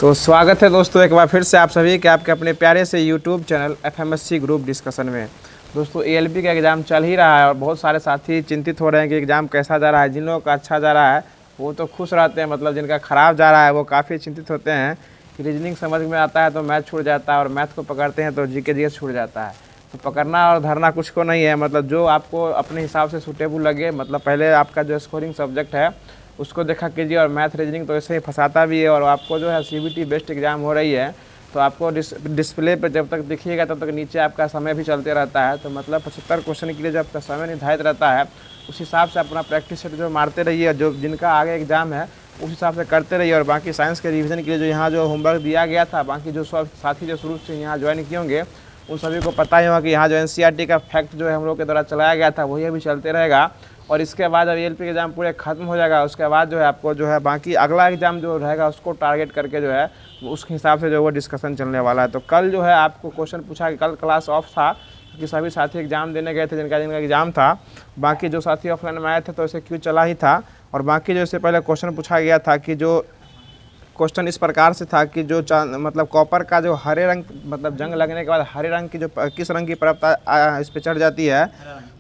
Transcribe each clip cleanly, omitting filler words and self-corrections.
तो स्वागत है दोस्तों एक बार फिर से आप सभी के आपके अपने प्यारे से यूट्यूब चैनल एफएमएससी ग्रुप डिस्कशन में। दोस्तों एएलपी का एग्ज़ाम चल ही रहा है और बहुत सारे साथी चिंतित हो रहे हैं कि एग्ज़ाम कैसा जा रहा है। जिन लोगों का अच्छा जा रहा है वो तो खुश रहते हैं, मतलब जिनका ख़राब जा रहा है वो काफ़ी चिंतित होते हैं कि रीजनिंग समझ में आता है तो मैथ छूट जाता है और मैथ को पकड़ते हैं तो जीके छूट जाता है। तो पकड़ना और धरना कुछ को नहीं है, मतलब जो आपको अपने हिसाब से सूटेबल लगे, मतलब पहले आपका जो स्कोरिंग सब्जेक्ट है उसको देखा कीजिए। और मैथ रीजनिंग तो ऐसे ही फंसाता भी है। और आपको जो है सीबीटी बेस्ड एग्जाम हो रही है तो आपको डिस्प्ले पर जब तक दिखिएगा तब तक नीचे आपका समय भी चलते रहता है। तो मतलब 75 क्वेश्चन के लिए जो आपका समय निर्धारित रहता है उस हिसाब से अपना प्रैक्टिस सेट जो मारते रहिए। जो जिनका आगे एग्जाम है उस हिसाब से करते रहिए। और बाकी साइंस के रिवीजन के लिए जो यहाँ जो होमवर्क दिया गया था, बाकी जो सब साथी जो शुरू से यहाँ ज्वाइन किए होंगे उन सभी को पता ही होगा कि यहाँ जो एनसीईआरटी का फैक्ट जो है हम लोग के द्वारा चलाया गया था वही अभी चलते रहेगा। और इसके बाद जब एएलपी का एग्ज़ाम पूरे खत्म हो जाएगा उसके बाद जो है आपको जो है बाकी अगला एग्ज़ाम जो रहेगा उसको टारगेट करके जो है उसके हिसाब से जो वो डिस्कशन चलने वाला है। तो कल जो है आपको क्वेश्चन पूछा कि कल क्लास ऑफ था कि सभी साथी एग्ज़ाम देने गए थे जिनका एग्ज़ाम था। बाकी जो साथी ऑफलाइन में आए थे तो ऐसे क्यों चला ही था। और बाकी जो इससे पहले क्वेश्चन पूछा गया था कि जो क्वेश्चन इस प्रकार से था कि जो मतलब कॉपर का जो हरे रंग, मतलब जंग लगने के बाद हरे रंग की जो किस रंग की परत इस पर चढ़ जाती है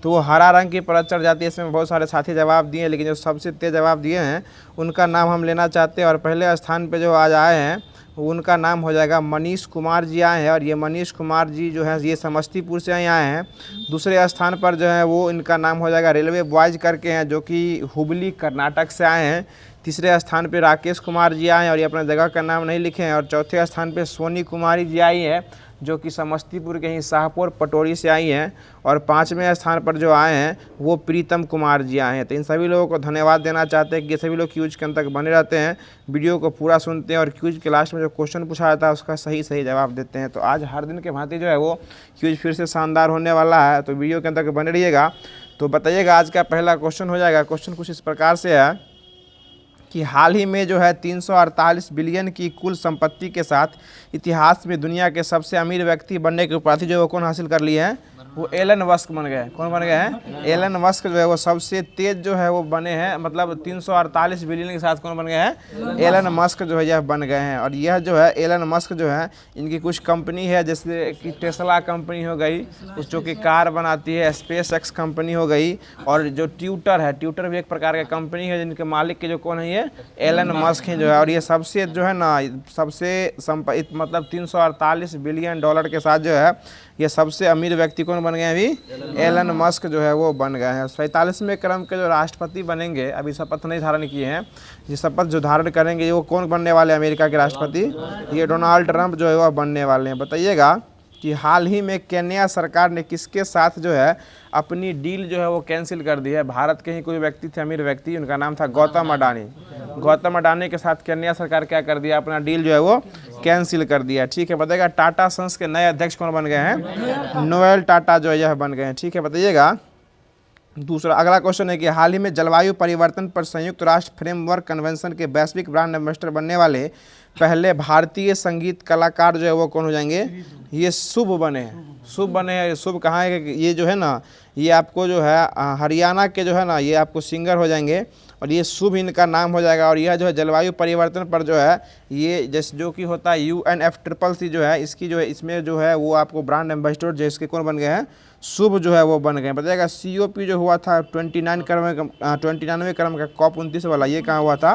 तो वो हरा रंग की परत चढ़ जाती है। इसमें बहुत सारे साथी जवाब दिए, लेकिन जो सबसे तेज जवाब दिए हैं उनका नाम हम लेना चाहते हैं। और पहले स्थान पे जो आज आए हैं उनका नाम हो जाएगा मनीष कुमार जी आए हैं। और ये मनीष कुमार जी जो है ये समस्तीपुर से आए हैं। दूसरे स्थान पर जो है वो इनका नाम हो जाएगा रेलवे बॉयज करके हैं जो कि हुबली कर्नाटक से आए हैं। तीसरे स्थान पे राकेश कुमार जी आए हैं और ये अपना जगह का नाम नहीं लिखे हैं। और चौथे स्थान पे सोनी कुमारी जी आई है जो कि समस्तीपुर के ही शाहपुर पटोरी से आई हैं। और पाँचवें स्थान पर जो आए हैं वो प्रीतम कुमार जी आए हैं। तो इन सभी लोगों को धन्यवाद देना चाहते हैं कि ये सभी लोग क्यूज के अंत तक बने रहते हैं, वीडियो को पूरा सुनते हैं और क्यूज के लास्ट में जो क्वेश्चन पूछा जाता है उसका सही जवाब देते हैं। तो आज हर दिन के भांति जो है वो क्यूज फिर से शानदार होने वाला है, तो वीडियो के अंत तक बने रहिएगा। तो बताइएगा आज का पहला क्वेश्चन हो जाएगा। क्वेश्चन कुछ इस प्रकार से है कि हाल ही में जो है 348 बिलियन की कुल संपत्ति के साथ इतिहास में दुनिया के सबसे अमीर व्यक्ति बनने की उपाधि जो है वो कौन हासिल कर लिए हैं? वो एलन मस्क बन गए। कौन बन गए हैं? एलन मस्क जो है वो सबसे तेज जो है वो बने हैं, मतलब 348 बिलियन के साथ कौन बन गए हैं? एलन मस्क जो है यह बन गए हैं। और यह जो है एलन मस्क जो है इनकी कुछ कंपनी है जैसे कि टेस्ला कंपनी हो गई उस जो कि कार बनाती है, स्पेस एक्स कंपनी हो गई, और जो ट्विटर है, ट्विटर भी एक प्रकार का कंपनी है जिनके मालिक के जो कौन है ये एलन मस्क हैं जो है। और ये सबसे जो है ना सबसे मतलब 348 बिलियन डॉलर के साथ जो है ये सबसे अमीर व्यक्ति कौन बन गए हैं? अभी एलन मस्क जो है वो बन गए हैं। 47वें क्रम के जो राष्ट्रपति बनेंगे, अभी शपथ नहीं धारण किए हैं, ये शपथ जो धारण करेंगे वो कौन बनने वाले हैं अमेरिका के राष्ट्रपति? ये डोनाल्ड ट्रंप जो है वह बनने वाले हैं। बताइएगा कि हाल ही में केन्या सरकार ने किसके साथ जो है अपनी डील जो है वो कैंसिल कर दी है? भारत के ही कोई व्यक्ति थे, अमीर व्यक्ति, उनका नाम था गौतम अडानी। गौतम अडानी के साथ केन्या सरकार क्या कर दिया? अपना डील जो है वो कैंसिल कर दिया। ठीक है, बताइएगा टाटा सन्स के नए अध्यक्ष कौन बन गए हैं? नोएल टाटा जो है यह बन गए हैं। ठीक है, बताइएगा दूसरा अगला क्वेश्चन है कि हाल ही में जलवायु परिवर्तन पर संयुक्त राष्ट्र फ्रेमवर्क कन्वेंशन के वैश्विक ब्रांड एम्बेसडर बनने वाले पहले भारतीय संगीत कलाकार जो है वो कौन हो जाएंगे? ये शुभ बने हैं। शुभ बने हैं। शुभ कहाँ है? ये जो है ना ये आपको जो है हरियाणा के जो है ना ये आपको सिंगर हो जाएंगे और ये शुभ इनका नाम हो जाएगा। और यह जो है जलवायु परिवर्तन पर जो है ये जैसे जो कि होता है UNFCCC जो है इसकी जो है इसमें जो है वो आपको ब्रांड एम्बेसडर जो इसके कौन बन गए हैं? शुभ जो है वो बन गए। बताइएगा COP जो हुआ था 29वें क्रम का COP29 वाला, ये कहाँ हुआ था?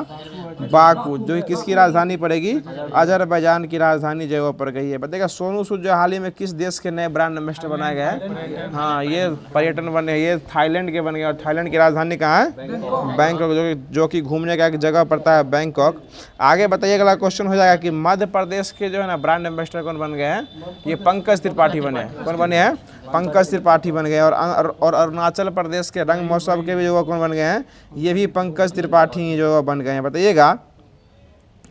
बाकू, जो किसकी राजधानी पड़ेगी? अजरबैजान की राजधानी जो है वो पड़ गई है। बताइएगा सोनू सूद जो हाल ही में किस देश के नए ब्रांड एम्बेसडर बनाए गए हैं? हाँ, ये पर्यटन बने, ये थाईलैंड के बन गए। और थाईलैंड की राजधानी कहाँ है? बैंकॉक, जो कि घूमने का एक जगह पड़ता है बैंकॉक। आगे बताइए अगला क्वेश्चन हो जाएगा कि मध्य प्रदेश के जो है ना ब्रांड एम्बेसडर कौन बन गए हैं? ये पंकज त्रिपाठी बने। कौन बने हैं? पंकज त्रिपाठी बन गए। और अरुणाचल प्रदेश के रंग महोत्सव के भी जो कौन बन गए हैं? ये भी पंकज त्रिपाठी जो बन गए हैं। बताइएगा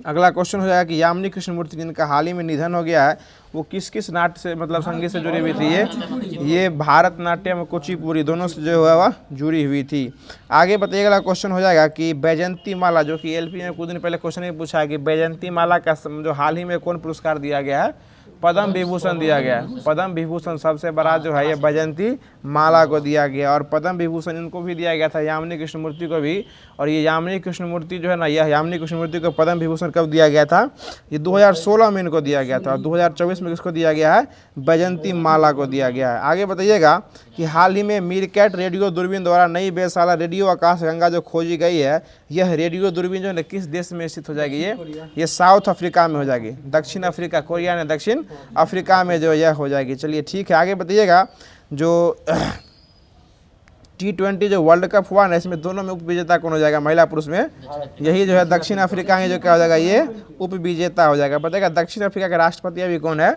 अगला क्वेश्चन हो जाएगा कि यामिनी कृष्णमूर्ति जिनका हाल ही में निधन हो गया है वो किस किस नाट्य से मतलब संगीत से जुड़ी हुई थी? ये भारत नाट्यम कुचिपुड़ी दोनों से जो है वह जुड़ी हुई थी। आगे बताइएगा अगला क्वेश्चन हो जाएगा कि बैजंती माला, जो कि LP में कुछ दिन पहले क्वेश्चन ही पूछा है कि बैजंती माला का जो हाल ही में कौन पुरस्कार दिया गया है? पद्म विभूषण दिया गया है। पद्म विभूषण सबसे बड़ा जो है ये बैजयंती माला को दिया गया, और पद्म विभूषण इनको भी दिया गया था, यामिनी कृष्णमूर्ति को भी। और ये यामिनी कृष्णमूर्ति जो है ना, यह यामिनी कृष्णमूर्ति को पद्म विभूषण कब दिया गया था? ये 2016 में इनको दिया गया था, और 2024 में किसको दिया गया है? बैजयंती माला को दिया गया है। आगे बताइएगा कि हाल ही में मीरकैट रेडियो दूरबीन द्वारा नई वेधशाला रेडियो आकाशगंगा जो खोजी गई है, यह रेडियो दूरबीन जो है किस देश में स्थित हो जाएगी? ये साउथ अफ्रीका में हो जाएगी, दक्षिण अफ्रीका, कोरिया ने दक्षिण अफ्रीका में जो यह हो जाएगी। चलिए ठीक है, आगे बताइएगा जो T20 जो वर्ल्ड कप हुआ ना, इसमें दोनों में उप विजेता कौन हो जाएगा? महिला पुरुष में यही जो है दक्षिण अफ्रीका में जो क्या हो जाएगा? ये उप विजेता हो जाएगा। बताएगा दक्षिण अफ्रीका के राष्ट्रपति अभी कौन है?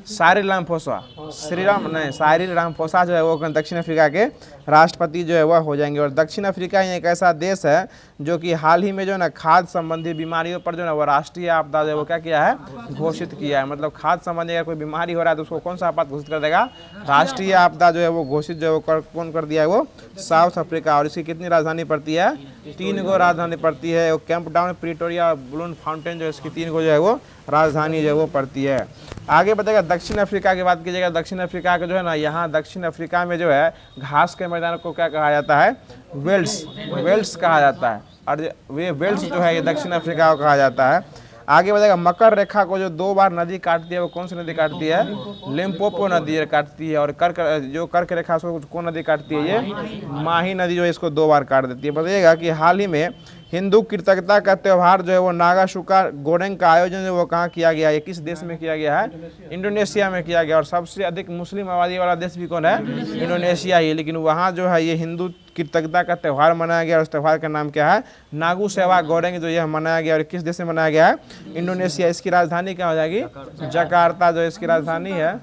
Cyril Ramaphosa. साइरिल रामाफोसा जो है वो दक्षिण अफ्रीका के राष्ट्रपति जो है वह हो जाएंगे। और दक्षिण अफ्रीका एक ऐसा देश है जो कि हाल ही में जो है ना खाद्य संबंधी बीमारियों पर जो है वो राष्ट्रीय आपदा जो है वो क्या किया है? घोषित किया है। मतलब खाद्य संबंधी अगर कोई बीमारी हो रहा है तो उसको कौन सा आपात घोषित कर देगा? राष्ट्रीय आपदा जो है वो घोषित जो है वो कौन कर दिया है? वो साउथ अफ्रीका। और इसकी कितनी राजधानी पड़ती है? 3 गो राजधानी पड़ती है। वो कैंप टाउन, प्रिटोरिया, ब्लून फाउंटेन, जो इसकी 3 गो जो है वो राजधानी जो है वो पड़ती है। आगे बताएगा दक्षिण अफ्रीका की बात कीजिएगा। दक्षिण अफ्रीका का जो है ना, यहाँ दक्षिण अफ्रीका में जो है घास के मैदान को क्या कहा जाता है? वेल्स कहा जाता है। और वे वेल्स जो है ये दक्षिण अफ्रीका को कहा जाता है। आगे बताएगा मकर रेखा को जो 2 बार नदी काटती है वो कौन सी नदी काटती है? लिम्पोपो नदी काटती है। और कर्क रेखा को कौन नदी काटती है? ये माही नदी जो है इसको 2 बार काट देती है। बताइएगा कि हाल ही में हिंदू कृतज्ञता का त्यौहार जो है वो नागा शुका गोडेंग का आयोजन जो वो कहाँ किया गया है? किस देश में किया गया है? इंडोनेशिया में किया गया। और सबसे अधिक मुस्लिम आबादी वाला देश भी कौन है? इंडोनेशिया ही। लेकिन वहाँ जो है ये हिंदू कृतज्ञता का त्यौहार मनाया गया, और उस त्यौहार का नाम क्या है? नागू सेवा गोडेंग जो यह मनाया गया। और किस देश में मनाया गया है? इंडोनेशिया। इसकी राजधानी क्या हो जाएगी? जकार्ता जो इसकी राजधानी है,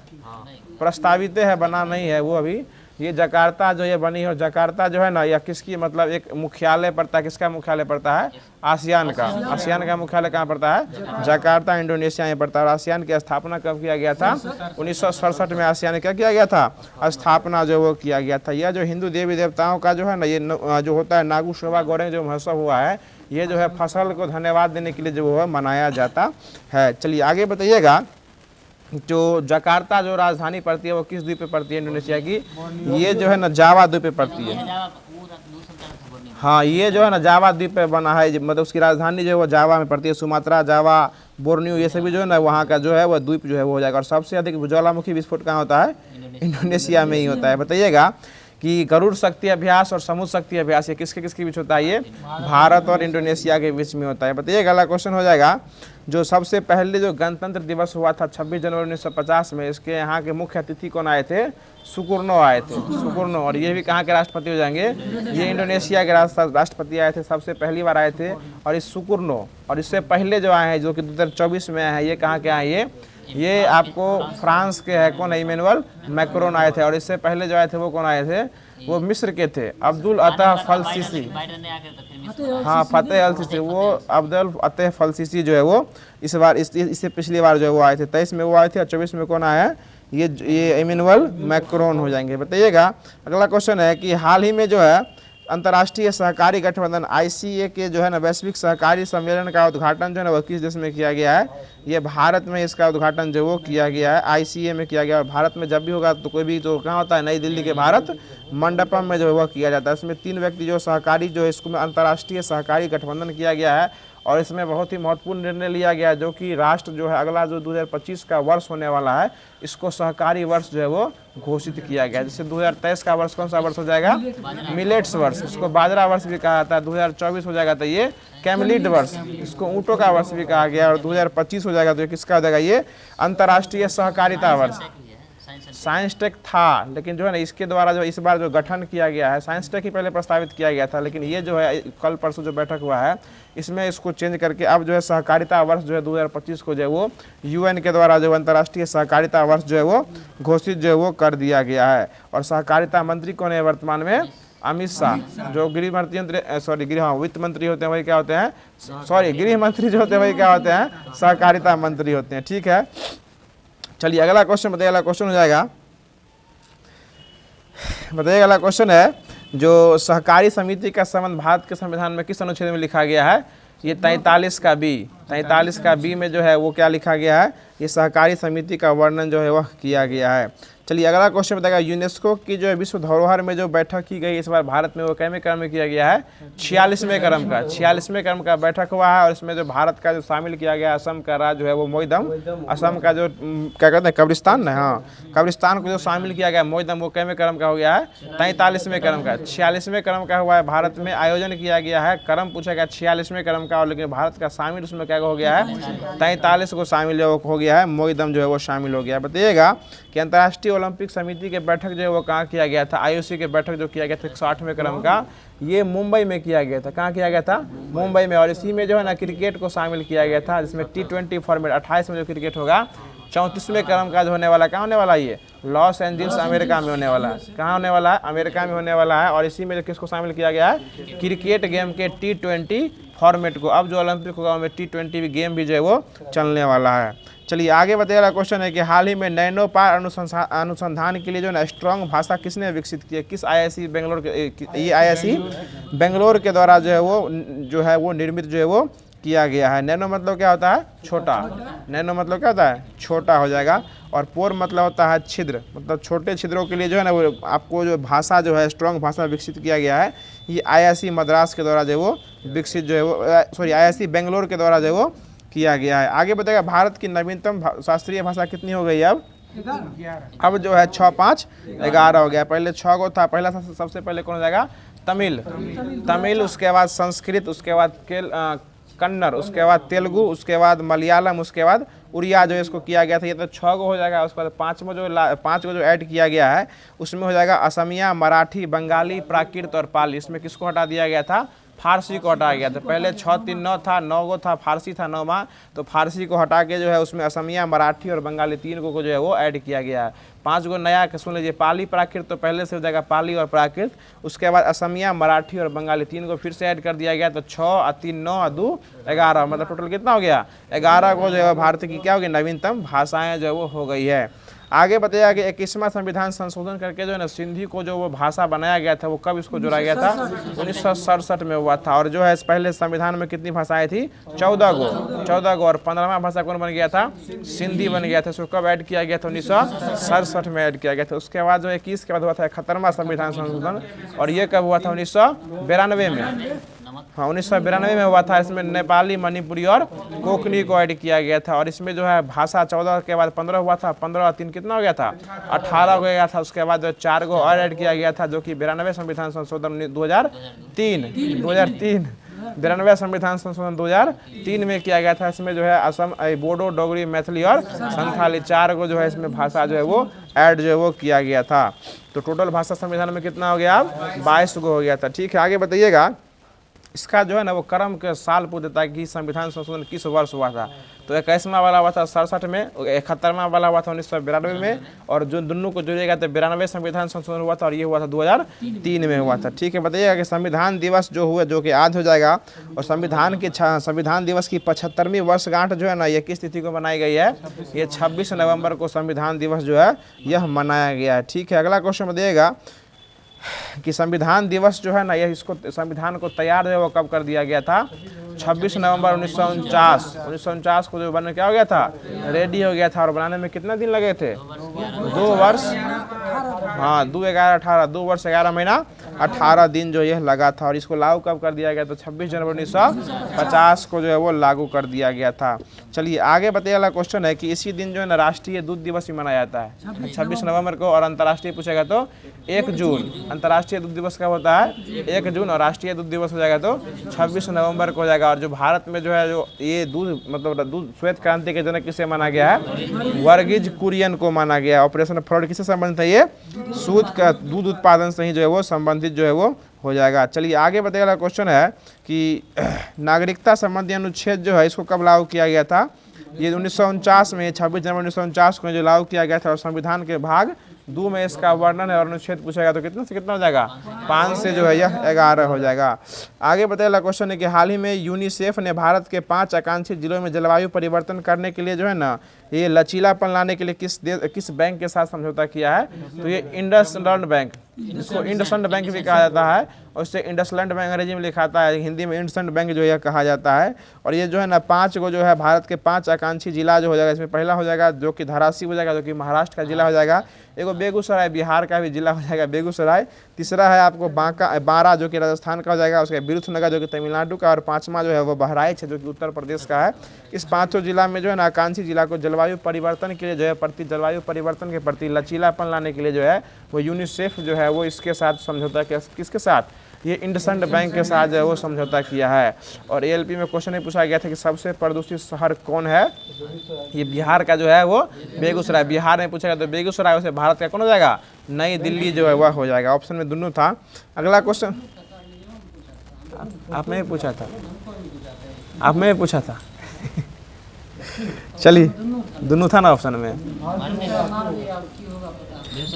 प्रस्तावित है, बना नहीं है वो अभी। ये जकार्ता जो ये बनी है, और जकार्ता जो है ना यह किसकी मतलब एक मुख्यालय पड़ता है? किसका मुख्यालय पड़ता है? आसियान का। आसियान का मुख्यालय कहाँ पड़ता है? जकार्ता, इंडोनेशिया में पड़ता है। और आसियान की स्थापना कब किया गया था? 1967 में आसियान क्या किया गया था? स्थापना जो वो किया गया था। यह जो हिंदू देवी देवताओं का जो है ना ये जो होता है नागू सेवा गोडेंग जो महोत्सव हुआ है, ये जो है फसल को धन्यवाद देने के लिए जो है मनाया जाता है। चलिए आगे बताइएगा, जो जकार्ता जो राजधानी पड़ती है वो किस द्वीप पे पड़ती है इंडोनेशिया की? ये जो है ना जावा द्वीप पे पड़ती है। हाँ, ये जो है ना जावा द्वीप पे बना है, मतलब उसकी राजधानी जो है वो जावा में पड़ती है। सुमात्रा, जावा, बोर्नियो, ये सभी जो है ना वहाँ का जो है वो द्वीप जो है वो हो जाएगा। और सबसे अधिक ज्वालामुखी विस्फोट कहाँ होता है? इंडोनेशिया में ही होता है। बताइएगा कि गरुड़ शक्ति अभ्यास और समुद्र शक्ति अभ्यास ये किसके बीच होता है? ये भारत और इंडोनेशिया के बीच में होता है। बताइएगा, अगला क्वेश्चन हो जाएगा, जो सबसे पहले जो गणतंत्र दिवस हुआ था 26 जनवरी 1950 में, इसके यहाँ के मुख्य अतिथि कौन आए थे? सुकुर्नो आए थे। सुकुर्नो। और ये भी कहाँ के राष्ट्रपति हो जाएंगे? ये इंडोनेशिया के राष्ट्रपति आए थे, सबसे पहली बार आए थे। और इस सुकुर्नो और इससे पहले जो आए हैं जो कि 2024 में आए हैं, ये कहाँ के आए? ये आपको फ्रांस के है, कौन है? इमैनुअल मैक्रोन आए थे। और इससे पहले जो आए थे वो कौन आए थे? वो मिस्र के थे, अब्दुल अतः फल सीसी। हाँ, फतेह अल सीसी। वो अब्दुल अतः फल सीसी जो है वो इस बार इससे पिछली बार जो है वो आए थे। 23 में वो आए थे, और 24 में कौन आया है? ये इमैनुअल मैक्रोन हो जाएंगे। बताइएगा, अगला क्वेश्चन है कि हाल ही में जो है अंतर्राष्ट्रीय सहकारी गठबंधन ICA के जो है ना वैश्विक सहकारी सम्मेलन का उद्घाटन जो है ना वो किस देश में किया गया है? ये भारत में इसका उद्घाटन जो वो किया गया है, ICA में किया गया। और भारत में जब भी होगा तो कोई भी तो कहाँ होता है? नई दिल्ली के भारत मंडपम में जो है वह किया जाता है। इसमें 3 व्यक्ति जो सहकारी जो है इसको अंतर्राष्ट्रीय सहकारी गठबंधन किया गया है। और इसमें बहुत ही महत्वपूर्ण निर्णय लिया गया है, जो कि राष्ट्र जो है अगला जो 2025 का वर्ष होने वाला है, इसको सहकारी वर्ष जो है वो घोषित किया गया है। जैसे 2023 का वर्ष कौन सा वर्ष हो जाएगा? मिलेट्स वर्ष। इसको बाजरा वर्ष भी कहा जाता है। 2024 हो जाएगा तो ये कैमलिट वर्ष, इसको ऊँटों का वर्ष भी कहा गया। और 2025 हो जाएगा तो ये किसका हो जाएगा? ये अंतर्राष्ट्रीय सहकारिता वर्ष। साइंस टेक था, लेकिन जो है ना इसके द्वारा जो इस बार जो गठन किया गया है, साइंस टेक ही पहले प्रस्तावित किया गया था, लेकिन ये जो है कल परसों जो बैठक हुआ है इसमें इसको चेंज करके अब जो है सहकारिता वर्ष जो है 2025 को जो है वो UN के द्वारा जो अंतर्राष्ट्रीय सहकारिता वर्ष जो है वो घोषित जो है वो कर दिया गया है। और सहकारिता मंत्री कौन है वर्तमान में? अमित शाह। जो गृह मंत्री वित्त मंत्री होते हैं वही क्या होते हैं? गृह मंत्री जो होते हैं वही क्या होते हैं? सहकारिता मंत्री होते हैं। ठीक है, चलिए अगला क्वेश्चन बताइए। अगला क्वेश्चन हो जाएगा, बताइए अगला क्वेश्चन है, जो सहकारी समिति का संबंध भारत के संविधान में किस अनुच्छेद में लिखा गया है? ये 43 का B। 43 का बी में जो है वो क्या लिखा गया है, ये सहकारी समिति का वर्णन जो है वह किया गया है। चलिए अगला क्वेश्चन बताएगा, यूनेस्को की जो है विश्व धरोहर में जो बैठक की गई इस बार भारत में, वो कैमे क्रम में किया गया है, 46वें क्रम का, 46वें क्रम का बैठक हुआ है। और इसमें जो भारत का जो शामिल किया गया असम का राज्य जो है वो मोइदम, असम का जो क्या कहते हैं कब्रिस्तान ना, हाँ कब्रिस्तान को जो शामिल किया गया मोइदम, वो कैमे क्रम का हो गया है, 43वें क्रम का। 46वें क्रम का हुआ है भारत में, आयोजन किया गया है, क्रम पूछा गया 46वें क्रम का, और लेकिन भारत का शामिल उसमें क्या हो गया है, 43 को शामिल हो गया है, मोइदम जो है वो शामिल हो गया। बताइएगा कि अंतर्राष्ट्रीय ओलंपिक समिति के बैठक जो है वो कहाँ किया गया था, आईओसी के बैठक जो किया गया था 108वें क्रम का, ये मुंबई में किया गया था। कहाँ किया गया था, मुंबई में। और इसी में जो है ना क्रिकेट को शामिल किया गया था, जिसमें T20 फॉर्मेट 28 में जो क्रिकेट होगा, 34वें क्रम का जो होने वाला, कहाँ होने वाला है, ये लॉस एंजल्स अमेरिका में होने वाला है। कहाँ होने वाला है, अमेरिका में होने वाला है। और इसी में जो किसको शामिल किया गया है, क्रिकेट गेम के T20 फॉर्मेट को। अब जो ओलंपिक होगा में T20 गेम भी जो है वो चलने वाला है। चलिए आगे बताइएगा, क्वेश्चन है कि हाल ही में नैनो पार अनुसंधान के लिए जो है स्ट्रॉन्ग भाषा किसने विकसित की है, किस IISc बेंगलोर के, ये IISc बेंगलोर के द्वारा जो है वो निर्मित जो है वो किया गया है। नैनो मतलब क्या होता है, छोटा, नैनो मतलब क्या होता है, छोटा हो जाएगा। और पोर मतलब होता है छिद्र, मतलब छोटे छिद्रों के लिए जो है ना वो आपको जो भाषा जो है स्ट्रॉन्ग भाषा विकसित किया गया है, ये IISc मद्रास के द्वारा जो है वो विकसित जो है वो IISc बेंगलोर के द्वारा जो है वो किया गया है। आगे बताएगा, भारत की नवीनतम शास्त्रीय भाषा कितनी हो गई है अब जो है 6, 5, 11 हो गया। पहले 6 गो था, पहला सबसे पहले कौन हो जाएगा, तमिल, उसके बाद संस्कृत, उसके बाद कन्नड़, उसके बाद तेलुगु, उसके बाद मलयालम, उसके बाद उड़िया जो इसको किया गया था। ये तो 6 गो हो जाएगा। उसके बाद 5 गो जो ऐड किया गया है उसमें हो जाएगा असमिया, मराठी, बंगाली, प्राकृत और पाली। इसमें किसको हटा दिया गया था, फारसी को हटाया गया था। पहले 6, 3, 9 था, 9 गो था, फारसी था 9वां, तो फारसी को हटा के जो है उसमें असमिया, मराठी और बंगाली 3 को जो है वो ऐड किया गया है। 5 गो नया सुन लीजिए, पाली, प्राकृत, तो पहले से हो जाएगा पाली और प्राकृत। उसके बाद असमिया, मराठी और बंगाली 3 को फिर से ऐड कर दिया गया, तो 6 और 3, 9 और 2, 11, मतलब टोटल कितना हो गया, 11 को जो है भारत की क्या होगी, नवीनतम भाषाएं जो है वो हो गई है। आगे बताया कि 21वां संविधान संशोधन करके जो है ना सिंधी को जो वो भाषा बनाया गया था, वो कब इसको जोड़ा गया था, 1967 में हुआ था। और जो है पहले संविधान में कितनी भाषाएं थी, 14 गो, और 15वां भाषा कौन बन गया था, सिंधी बन गया था। इसको कब ऐड किया गया था, 1967 में ऐड किया गया था। उसके बाद जो 21 के बाद हुआ था 71वां संविधान संशोधन, और ये कब हुआ था, 1992 में, हाँ 1992 में हुआ था। इसमें नेपाली, मणिपुरी और कोंकणी को ऐड किया गया था। और इसमें जो है भाषा 14 के बाद 15 हुआ था, 15 और 3 कितना हो गया था, 18 हो गया था। उसके बाद जो 4 गो और ऐड किया गया था, जो कि 92 संविधान संशोधन 2003 92 संविधान संशोधन 2003 में किया गया था। इसमें जो है असम, बोडो, डोगरी, मैथिली और संथाली 4 को जो है इसमें भाषा जो है वो ऐड जो है वो किया गया था। तो टोटल भाषा संविधान में कितना हो गया, 22 गो हो गया था। ठीक है, आगे बताइएगा, इसका जो है ना वो क्रम के साल पूछ देता है कि संविधान संशोधन किस वर्ष हुआ था। तो 21वां वाला हुआ था 67 में, 71वां वाला हुआ था 1992 में, और जो दोनों को जोड़ेगा तो 92 संविधान संशोधन हुआ था, और ये हुआ था 2003 में हुआ था। ठीक है, बताइएगा कि संविधान दिवस जो हुआ, जो कि आज हो जाएगा, और संविधान दिवस की 75वीं वर्षगांठ जो है ना ये किस तिथि को मनाई गई है, ये 26 नवंबर को संविधान दिवस जो है यह मनाया गया है। ठीक है, अगला क्वेश्चन बताइएगा कि संविधान दिवस जो है ना यह इसको संविधान को तैयार जो है वो कब कर दिया गया था, 26 नवंबर 1949 को जो बन क्या हो गया था, रेडी हो गया था। और बनाने में कितना दिन लगे थे, 2 वर्ष, हाँ 2, 11, 18, 2 वर्ष 11 महीना 18 दिन जो यह लगा था। और इसको लागू कब कर दिया गया, तो 26 जनवरी 1950 को जो है वो लागू कर दिया गया था। चलिए आगे बताइए, वाला क्वेश्चन है कि इसी दिन जो है ना राष्ट्रीय दूध दिवस भी मनाया जाता है 26 नवंबर को, और अंतर्राष्ट्रीय पूछेगा तो 1 जून। अंतर्राष्ट्रीय दूध दिवस कब होता है, 1 जून, और राष्ट्रीय दूध दिवस हो जाएगा तो 26 नवंबर को हो जाएगा। और जो भारत में जो है जो ये दूध मतलब दूध श्वेत क्रांति के जनक किसे माना गया है, वर्गीज कुरियन को माना गया है। ऑपरेशन फ्लड किससे संबंधित है, ये सूद का दूध उत्पादन से ही जो है वो संबंधित जो है वो हो जाएगा। चलिए आगे बताइएगा, क्वेश्चन है कि नागरिकता संबंधी अनुच्छेद जो है इसको कब लागू किया गया था, ये 1949 में, 26 जनवरी 1949 को जो लागू किया गया था। और संविधान के भाग 2 में इसका वर्णन है, और अनुच्छेद पूछेगा तो कितना से कितना हो जाएगा, 5 से जो है यह 11 हो जाएगा। आगे बताइएगा, क्वेश्चन है कि हाल ही में यूनिसेफ ने भारत के 5 आकांक्षी जिलों में जलवायु परिवर्तन करने के लिए जो है ना ये लचीलापन लाने के लिए किस बैंक के साथ समझौता किया है, तो ये इंडसइंड बैंक, इसको इंडसइंड बैंक भी कहा जाता है, और इससे इंडसलैंड बैंक अंग्रेजी में लिखा आता है, हिंदी में इंडसइंड बैंक जो है कहा जाता है। और ये जो है ना 5 गो जो है भारत के 5 आकांक्षी जिला जो हो जाएगा, इसमें पहला हो जाएगा जो कि धाराशिव हो जाएगा, जो कि महाराष्ट्र का जिला हो जाएगा। एगो बेगूसराय बिहार का भी जिला हो जाएगा बेगूसराय। तीसरा है आपको बारा जो कि राजस्थान का हो जाएगा, उसके विरुद्धनगर जो कि तमिलनाडु का, और 5वां जो है वो बहराइच है जो कि उत्तर प्रदेश का है। इस 5 जिला में जो है ना आकांक्षी जिला को जलवायु परिवर्तन के लिए जो है जलवायु परिवर्तन के प्रति लचीलापन लाने के लिए जो है वो यूनिसेफ जो है वो इसके साथ समझौता किया। किसके साथ? ये इंडसइंड बैंक के साथ जो है वो समझौता किया है। और एएलपी में क्वेश्चन ये पूछा गया था कि सबसे प्रदूषित शहर कौन है? ये बिहार का जो है वो बेगूसराय, बिहार में पूछा गया तो बेगूसराय, उसे भारत का कौन हो जाएगा? नई दिल्ली जो है वह हो जाएगा। ऑप्शन में दोनों था। अगला क्वेश्चन आपने पूछा था, आपने पूछा था चलिए दोनों था ना ऑप्शन में।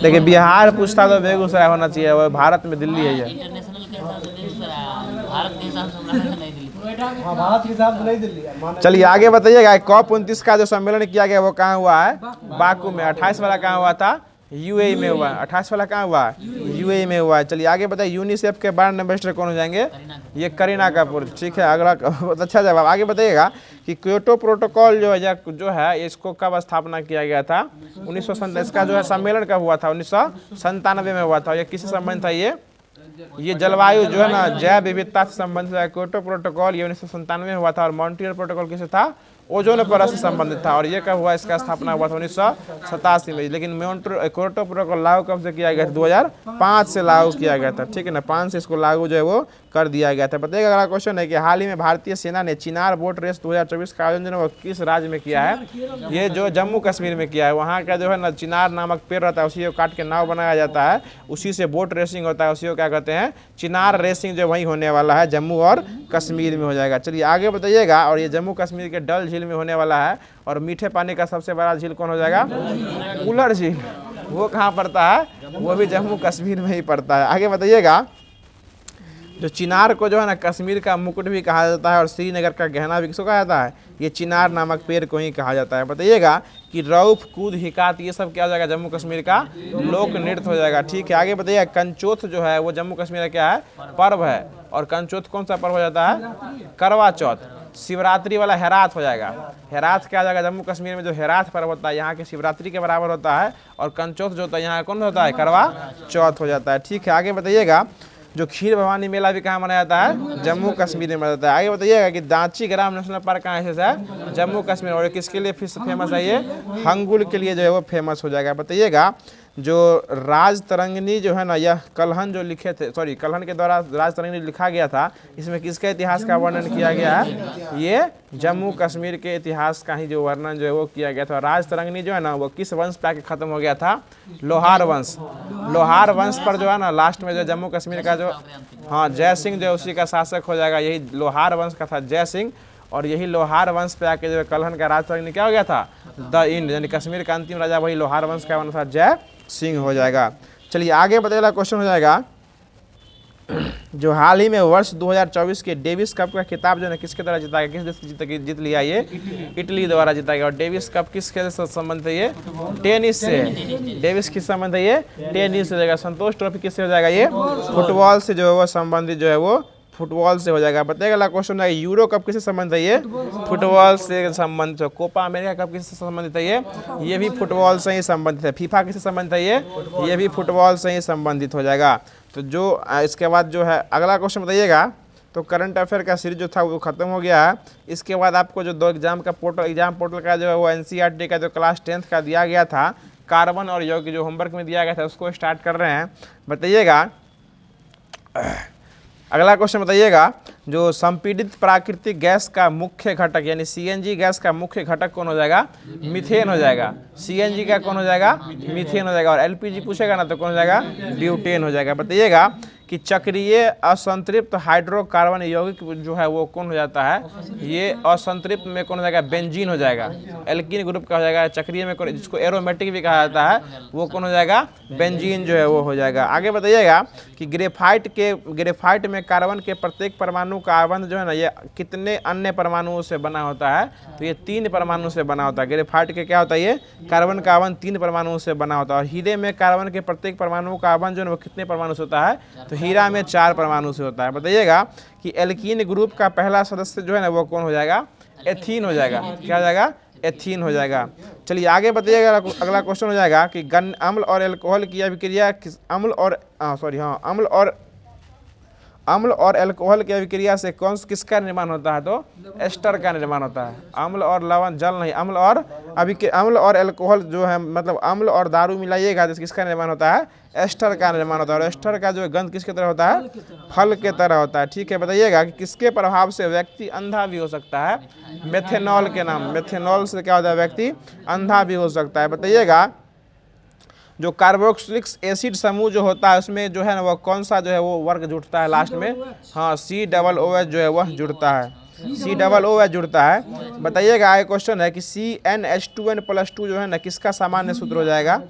देखिए बिहार पूछता तो बेगूसराय होना चाहिए, वो भारत में दिल्ली है ये। इंटरनेशनल के हिसाब से बेगूसराय, भारत के हिसाब से नई दिल्ली। भारत के हिसाब से नई दिल्ली। चलिए आगे बताइएगा, COP29 का जो सम्मेलन किया गया वो कहाँ हुआ है? बाकू में। 28 वाला कहाँ हुआ था? यूएई में हुआ। 28 वाला कहाँ हुआ? यूएई में हुआ। चलिए आगे बताइए, यूनिसेफ के ब्रांड एम्बेसडर कौन हो जाएंगे? ये करीना कपूर। ठीक है, अगला बहुत अच्छा जवाब। आगे बताइएगा कि क्योटो प्रोटोकॉल जो है इसको कब स्थापना किया गया था? 1997। इसका जो है सम्मेलन कब हुआ था? 1997 में हुआ था। ये किससे संबंध था? ये जलवायु जो है ना जैव विविधता से संबंधित है। क्योटो प्रोटोकॉल ये 1997 में हुआ था। और मॉन्ट्रियल प्रोटोकॉल किससे था? ओजोन परत से संबंधित था। और ये कब हुआ? इसका स्थापना हुआ था 1987 में। लेकिन क्योटो प्रोटोकॉल लागू कब से किया गया था? 2005 से लागू किया गया था। ठीक है ना, 5 से इसको लागू जो है वो कर दिया गया था। बताइएगा अगला क्वेश्चन है कि हाल ही में भारतीय सेना ने चिनार बोट रेस 2024 का आयोजन वो किस राज्य में किया है? ये जो जम्मू कश्मीर में किया है। वहाँ का जो है ना चिनार नामक पेड़ रहता है, उसी को काट के नाव बनाया जाता है, उसी से बोट रेसिंग होता है, उसी को क्या कहते हैं? चिनार रेसिंग जो वहीं होने वाला है, जम्मू और कश्मीर में हो जाएगा। चलिए आगे बताइएगा। और ये जम्मू कश्मीर के डल झील में होने वाला है। और मीठे पानी का सबसे बड़ा झील कौन हो जाएगा? उलर झील। वो कहाँ पड़ता है? वो भी जम्मू कश्मीर में ही पड़ता है। आगे बताइएगा, जो चिनार को जो है ना कश्मीर का मुकुट भी कहा जाता है, और श्रीनगर का गहना भी किसको कहा जाता है? ये चिनार नामक पेड़ को ही कहा जाता है। बताइएगा कि रऊफ, कूद, हिकात ये सब क्या हो जाएगा? जम्मू कश्मीर का लोक नृत्य हो जाएगा। ठीक है, आगे बताइएगा कंचोथ जो है वो जम्मू कश्मीर का क्या है? पर्व है। और कंचोथ कौन सा पर्व हो जाता है? करवा चौथ। शिवरात्रि वाला हेरात हो जाएगा। हेरात क्या हो जाएगा? जम्मू कश्मीर में जो हेरात पर्व होता है यहाँ के शिवरात्रि के बराबर होता है। और कंचोथ जो होता है यहाँ कौन होता है? करवा चौथ हो जाता है। ठीक है, आगे बताइएगा जो खीर भवानी मेला भी कहाँ मनाया जाता है? जम्मू कश्मीर में मनाया जाता है। आगे बताइएगा कि दांची ग्राम नेशनल पार्क कहाँ है? जम्मू कश्मीर। और किसके लिए फेमस है? ये हंगुल के लिए जो है वो फेमस हो जाएगा। बताइएगा जो राज तरंगिणी जो है ना, यह कल्हन जो लिखे थे, सॉरी कल्हन के द्वारा राज तरंगिणी लिखा गया था, इसमें किसके इतिहास का वर्णन किया गया है? ये जम्मू कश्मीर के इतिहास का ही जो वर्णन जो है वो किया गया था। राज तरंगिणी जो है ना वो किस वंश पे आके खत्म हो गया था? लोहार वंश। लोहार वंश पर जो है ना लास्ट में जो जम्मू कश्मीर का जो जय सिंह जो उसी का शासक हो जाएगा। यही लोहार वंश का था जय सिंह। और यही लोहार वंश पे आके जो कल्हन का राज तरंगिणी क्या हो गया था? द इंड, यानी कश्मीर का अंतिम राजा वही लोहार वंश का बना था, जय सिंह हो जाएगा। चलिए आगे बताइएगा क्वेश्चन हो जाएगा, जो हाल ही में वर्ष 2024 के डेविस कप का खिताब जो है किसके द्वारा जीता गया? किस देश से जीत लिया? ये इटली द्वारा जीता गया। और डेविस कप किस खेल से संबंधित है? ये टेनिस से। डेविस किस संबंध है? ये टेनिस से हो जाएगा। संतोष ट्रॉफी किससे हो जाएगा? ये फुटबॉल से जो है वो संबंधित जो है वो फुटबॉल से हो जाएगा। बताइएगा अगला क्वेश्चन है, यूरो कप किससे संबंधित है? ये फुटबॉल से संबंधित है। कोपा अमेरिका कप किससे संबंधित है? ये भी फुटबॉल से ही संबंधित है। फीफा किससे संबंधित है? ये भी फुटबॉल से ही संबंधित हो जाएगा। तो जो इसके बाद जो है अगला क्वेश्चन बताइएगा, तो करंट अफेयर का सीरीज जो था वो खत्म हो गया है। इसके बाद आपको जो 2 एग्जाम पोर्टल का जो है वो एनसीईआरटी का जो क्लास 10th का दिया गया था, कार्बन और यौगिक जो होमवर्क में दिया गया था उसको स्टार्ट कर रहे हैं। बताइएगा अगला क्वेश्चन बताइएगा, जो संपीड़ित प्राकृतिक गैस का मुख्य घटक यानी सीएनजी गैस का मुख्य घटक कौन हो जाएगा? मीथेन हो जाएगा। सीएनजी का कौन हो जाएगा? मीथेन हो जाएगा। और एलपीजी पूछेगा ना तो कौन हो जाएगा? ब्यूटेन हो जाएगा। बताइएगा कि चक्रीय असंतृप्त हाइड्रोकार्बन यौगिक जो है वो कौन हो जाता है, ये असंतृप्त में कौन हो जाएगा, बेंजीन हो जाएगा। एल्कीन ग्रुप का हो जाएगा। चक्रीय में कौन, जिसको एरोमेटिक भी कहा जाता है, वो कौन हो जाएगा, बेंजीन जो है वो हो जाएगा। आगे बताइएगा कि ग्रेफाइट में कार्बन के प्रत्येक परमाणु का आबंध जो है ना, ये कितने अन्य परमाणुओं से बना होता है, तो ये 3 परमाणु से बना होता है। ग्रेफाइट के क्या होता है, ये कार्बन का आबंध 3 परमाणुओं से बना होता है। और हीरे में कार्बन के प्रत्येक परमाणु का आबंध जो है वो कितने परमाणु से होता है, तो हीरा में 4 परमाणु से होता है। बताइएगा कि एल्कीन ग्रुप का पहला सदस्य जो है ना वो कौन हो जाएगा, एथीन हो जाएगा। क्या हो जाएगा, एथीन हो जाएगा। चलिए आगे बताइएगा, अगला क्वेश्चन हो जाएगा कि अम्ल और एल्कोहल की अभिक्रिया अम्ल और एल्कोहल की अभिक्रिया से किसका निर्माण होता है, तो एस्टर का निर्माण होता है। अम्ल और लवण, जल नहीं, अम्ल और एल्कोहल जो है, मतलब अम्ल और दारू मिलाइएगा तो किसका निर्माण होता है, एस्टर का निर्माण होता है। और एस्टर का जो गंध किसके तरह होता है, फल के तरह होता है। ठीक है, बताइएगा कि किसके प्रभाव से व्यक्ति अंधा भी हो सकता है, मेथेनॉल के नाम, मेथेनॉल से क्या होता है, व्यक्ति अंधा भी हो सकता है। बताइएगा जो कार्बोक्सिलिक एसिड समूह जो होता है उसमें जो है ना वो कौन सा जो है वो वर्ग जुड़ता है लास्ट में, हाँ COOH जो है वह जुड़ता है, COOH जुड़ता है। बताइएगा आगे क्वेश्चन है कि CnH2n+2 जो है ना किसका सामान्य सूत्र हो जाएगा,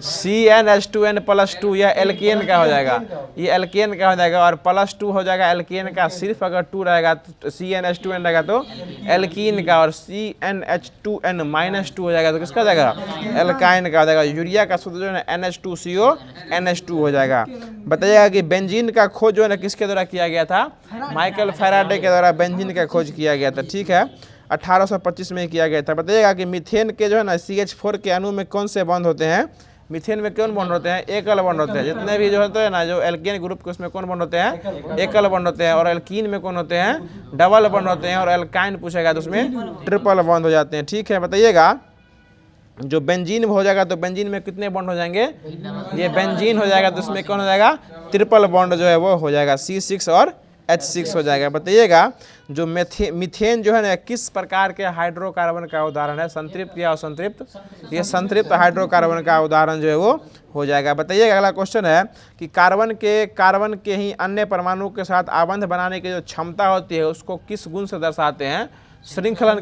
CnH2n+2, यह एल्केन का हो जाएगा, ये एल्केन का हो जाएगा। और +2 हो जाएगा एल्केन का, सिर्फ अगर 2 रहेगा तो CnH2n रहेगा तो एल्कीन का, और CnH2n-2 हो जाएगा तो किसका हो जाएगा, एल्काइन का हो जाएगा। यूरिया का सूत्र जो है ना NH2CO NH2 हो जाएगा। बताइएगा कि बेंजीन का खोज जो है ना किसके द्वारा किया गया था, माइकल फैराडे के द्वारा बेंजीन का खोज किया गया था। ठीक है, 1825 में किया गया था। बताइएगा कि मीथेन के जो है ना CH4 के अणु में कौन से बॉन्ड होते हैं, मीथेन में कौन बॉन्ड होते हैं, एकल बॉन्ड होते हैं। जितने भी जो होते हैं ना जो एल्केन ग्रुप के उसमें कौन बॉन्ड होते हैं, एकल बॉन्ड होते हैं। और एल्कीन में कौन होते हैं, डबल बॉन्ड होते हैं। और एल्काइन पूछेगा तो उसमें ट्रिपल बॉन्ड हो जाते हैं। ठीक है, बताइएगा जो बेंजीन हो जाएगा तो बेंजीन में कितने बॉन्ड हो जाएंगे, ये बेंजीन हो जाएगा तो उसमें कौन हो जाएगा, ट्रिपल बॉन्ड जो है वो हो जाएगा, C6 और H6 हो जाएगा। बताइएगा जो मीथेन जो है ना किस प्रकार के हाइड्रोकार्बन का उदाहरण है, संतृप्त या असंतृप्त, ये संतृप्त हाइड्रोकार्बन का उदाहरण जो है वो हो जाएगा। बताइएगा अगला क्वेश्चन है कि कार्बन के ही अन्य परमाणु के साथ आबंध बनाने की जो क्षमता होती है उसको किस गुण से दर्शाते हैं, श्रृंखलन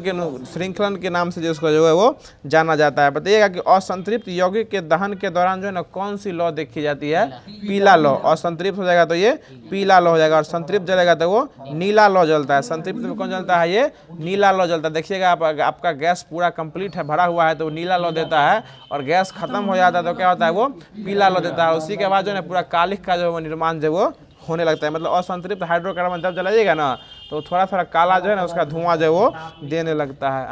के नाम से जिसको जो है वो जाना जाता है। बताइएगा कि असंतृप्त यौगिक के दहन के दौरान जो है ना कौन सी लौ देखी जाती है, पीला लौ। असंतृप्त हो जाएगा तो ये पीला लौ हो जाएगा, और संतृप्त जलेगा तो वो नीला लौ जलता है। संतृप्त में कौन जलता है, ये नीला लौ जलता है। देखिएगा आपका गैस पूरा कंप्लीट है, भरा हुआ है तो नीला लौ देता है, और गैस खत्म हो जाता है तो क्या होता है, वो पीला लौ देता है। उसी के बाद जो है पूरा कालिख का जो निर्माण जो वो होने लगता है। मतलब असंतृप्त हाइड्रोकार्बन जब जलाइएगा ना तो थोड़ा थोड़ा काला जो है ना उसका धुआं जो है वो देने लगता है।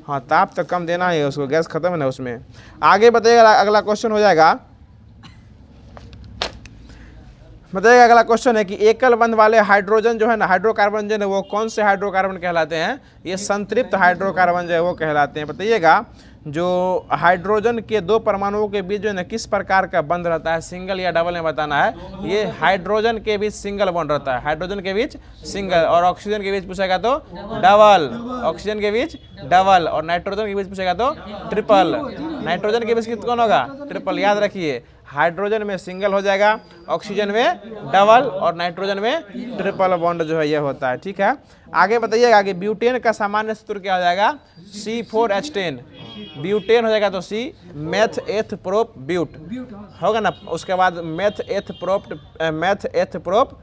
हाँ, ताप तो कम देना है उसको, गैस खत्म है ना उसमें। आगे बताइएगा अगला क्वेश्चन हो जाएगा, बताइएगा अगला क्वेश्चन है कि एकल बंध वाले हाइड्रोजन जो है ना, हाइड्रोकार्बन जो है वो कौन से हाइड्रोकार्बन कहलाते हैं, ये संतृप्त हाइड्रोकार्बन जो है वो कहलाते हैं। बताइएगा जो हाइड्रोजन के 2 परमाणुओं के बीच जो है ना किस प्रकार का बंध रहता है, सिंगल या डबल में बताना है। ये हाइड्रोजन के बीच सिंगल बॉन्ड रहता है, हाइड्रोजन के बीच सिंगल, और ऑक्सीजन के बीच पूछेगा तो डबल, ऑक्सीजन के बीच डबल, और नाइट्रोजन के बीच पूछेगा तो ट्रिपल। नाइट्रोजन के बीच कौन होगा, ट्रिपल। याद रखिए, हाइड्रोजन में सिंगल हो जाएगा, ऑक्सीजन में डबल, और नाइट्रोजन में ट्रिपल बॉन्ड जो है ये होता है। ठीक है, आगे बताइएगा कि ब्यूटेन का सामान्य सूत्र क्या हो जाएगा, C4H10। ब्यूटेन हो जाएगा तो C, meth eth prop but होगा ना, उसके बाद मेथ एथ प्रोप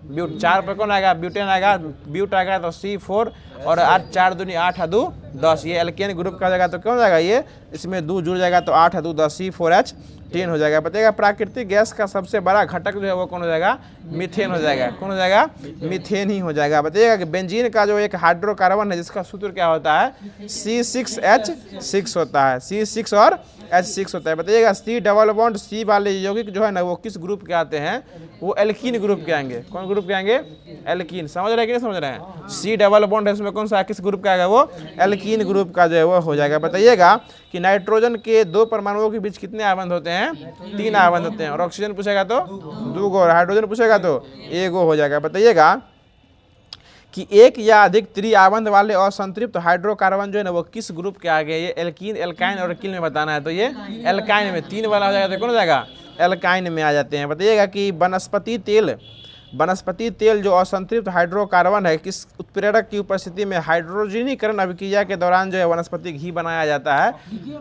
ब्यूट, 4 पे कौन आएगा, ब्यूटेन आएगा, ब्यूट आएगा तो C4, और 8 4 दूनी 8 2 10, ये एल्केन ग्रुप का हो जाएगा तो कौन हो जाएगा, ये इसमें 2 जुड़ जाएगा तो 8 2 10 C4H10 हो जाएगा। बताइएगा प्राकृतिक गैस का सबसे बड़ा घटक जो है वो कौन हो जाएगा, मीथेन हो जाएगा। कौन हो जाएगा, मीथेन ही हो जाएगा। बताइएगा कि बेंजीन का जो एक हाइड्रोकार्बन है जिसका सूत्र क्या होता है, C6H6 होता है, C6 और H6 होता है। बताइएगा C डबल बॉन्ड C वाले यौगिक जो है ना वो किस ग्रुप के आते हैं, वो एल्कीन ग्रुप के आएंगे। कौन ग्रुप के आएंगे, एल्कीन। समझ रहे हैं कि नहीं समझ रहे हैं, C डबल बॉन्ड है उसमें कौन सा किस ग्रुप का आएगा, वो एल्कीन ग्रुप का जो है वो हो जाएगा। बताइएगा कि नाइट्रोजन के 2 परमाणुओं के बीच कितने आबंध होते हैं, 3 आबंध होते हैं, और ऑक्सीजन पूछेगा तो 2 गो, और हाइड्रोजन पूछेगा तो 1 गो हो जाएगा। बताइएगा कि एक या अधिक त्रिआबंध वाले असंतृप्त हाइड्रोकार्बन जो है ना वो किस ग्रुप के आगे, ये एल्कीन, एल्काइन और एल्कीन में बताना है। तो ये एल्काइन में 3 वाला हो जाएगा तो कौन हो जाएगा, एल्काइन में आ जाते हैं। बताइएगा कि वनस्पति तेल जो असंतृप्त हाइड्रोकार्बन है, किस उत्प्रेरक की उपस्थिति में हाइड्रोजनीकरण अभिक्रिया के दौरान जो है वनस्पति घी बनाया जाता है।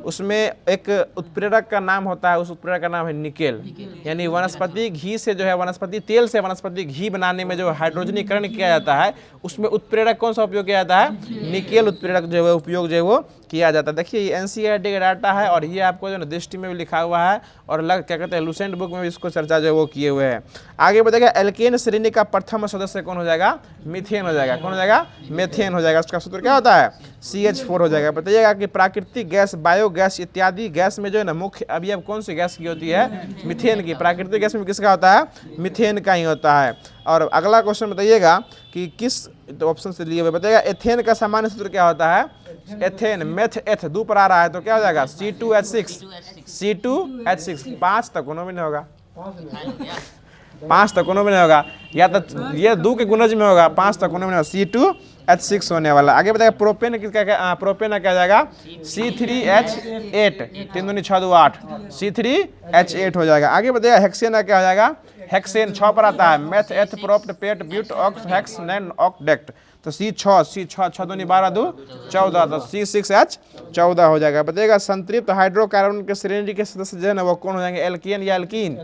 उसमें एक उत्प्रेरक का नाम होता है, उस उत्प्रेरक का नाम है निकेल। यानी वनस्पति घी से जो है वनस्पति तेल से वनस्पति घी बनाने में जो हाइड्रोजनीकरण किया जाता है, उसमें उत्प्रेरक कौन सा उपयोग किया जाता है? निकेल उत्प्रेरक जो है उपयोग जो है वो किया जाता है। देखिए ये एनसीईआरटी का डाटा है और ये आपको जो है दृष्टि में भी लिखा हुआ है और क्या कहते हैं लुसेंट बुक में भी इसको चर्चा जो है वो किए हुए हैं। आगे बताइएगा एल्केन श्रेणी का प्रथम सदस्य कौन हो जाएगा? मीथेन हो जाएगा। कौन हो जाएगा? मीथेन हो जाएगा। उसका सूत्र क्या होता है? CH4 हो जाएगा। बताइएगा कि प्राकृतिक गैस, बायोगैस इत्यादि गैस में जो है ना मुख्य अवयव कौन सी गैस की होती है? मीथेन की। प्राकृतिक गैस में किसका होता है? मीथेन का ही होता है। और अगला क्वेश्चन बताइएगा कि किस, तो ऑप्शन से लिए हुए बताइएगा एथेन का सामान्य सूत्र क्या होता है? एथेन मेथ एथ दो पर आ रहा है तो क्या हो जाएगा? C2H6। C2H6 5 तक कोनो में नहीं होगा, 5 तक कोनो में नहीं होगा, या तो ये 2 के गुणज में होगा, 5 तक कोनो में नहीं होगा, C2H6 होने वाला। आगे बताइए प्रोपेन किसका? प्रोपेन क्या जाएगा? C3H8 3 दूनी 6 2 8 C3H8 हो जाएगा। आगे बताइए हेक्सेन क्या हो जाएगा? हेक्सेन 6 पर आता है, मेथ एथ प्रोप्ट पेट ब्यूट ऑक्स हेक्स नैन ऑक्डेक्ट, तो C6 6 दूनी 12 2 14, तो C6H14 हो जाएगा। बताइएगा संतृप्त हाइड्रोकार्बन के श्रेणी के सदस्य जो है ना वो कौन हो जाएंगे? एल्केन या एल्कीन?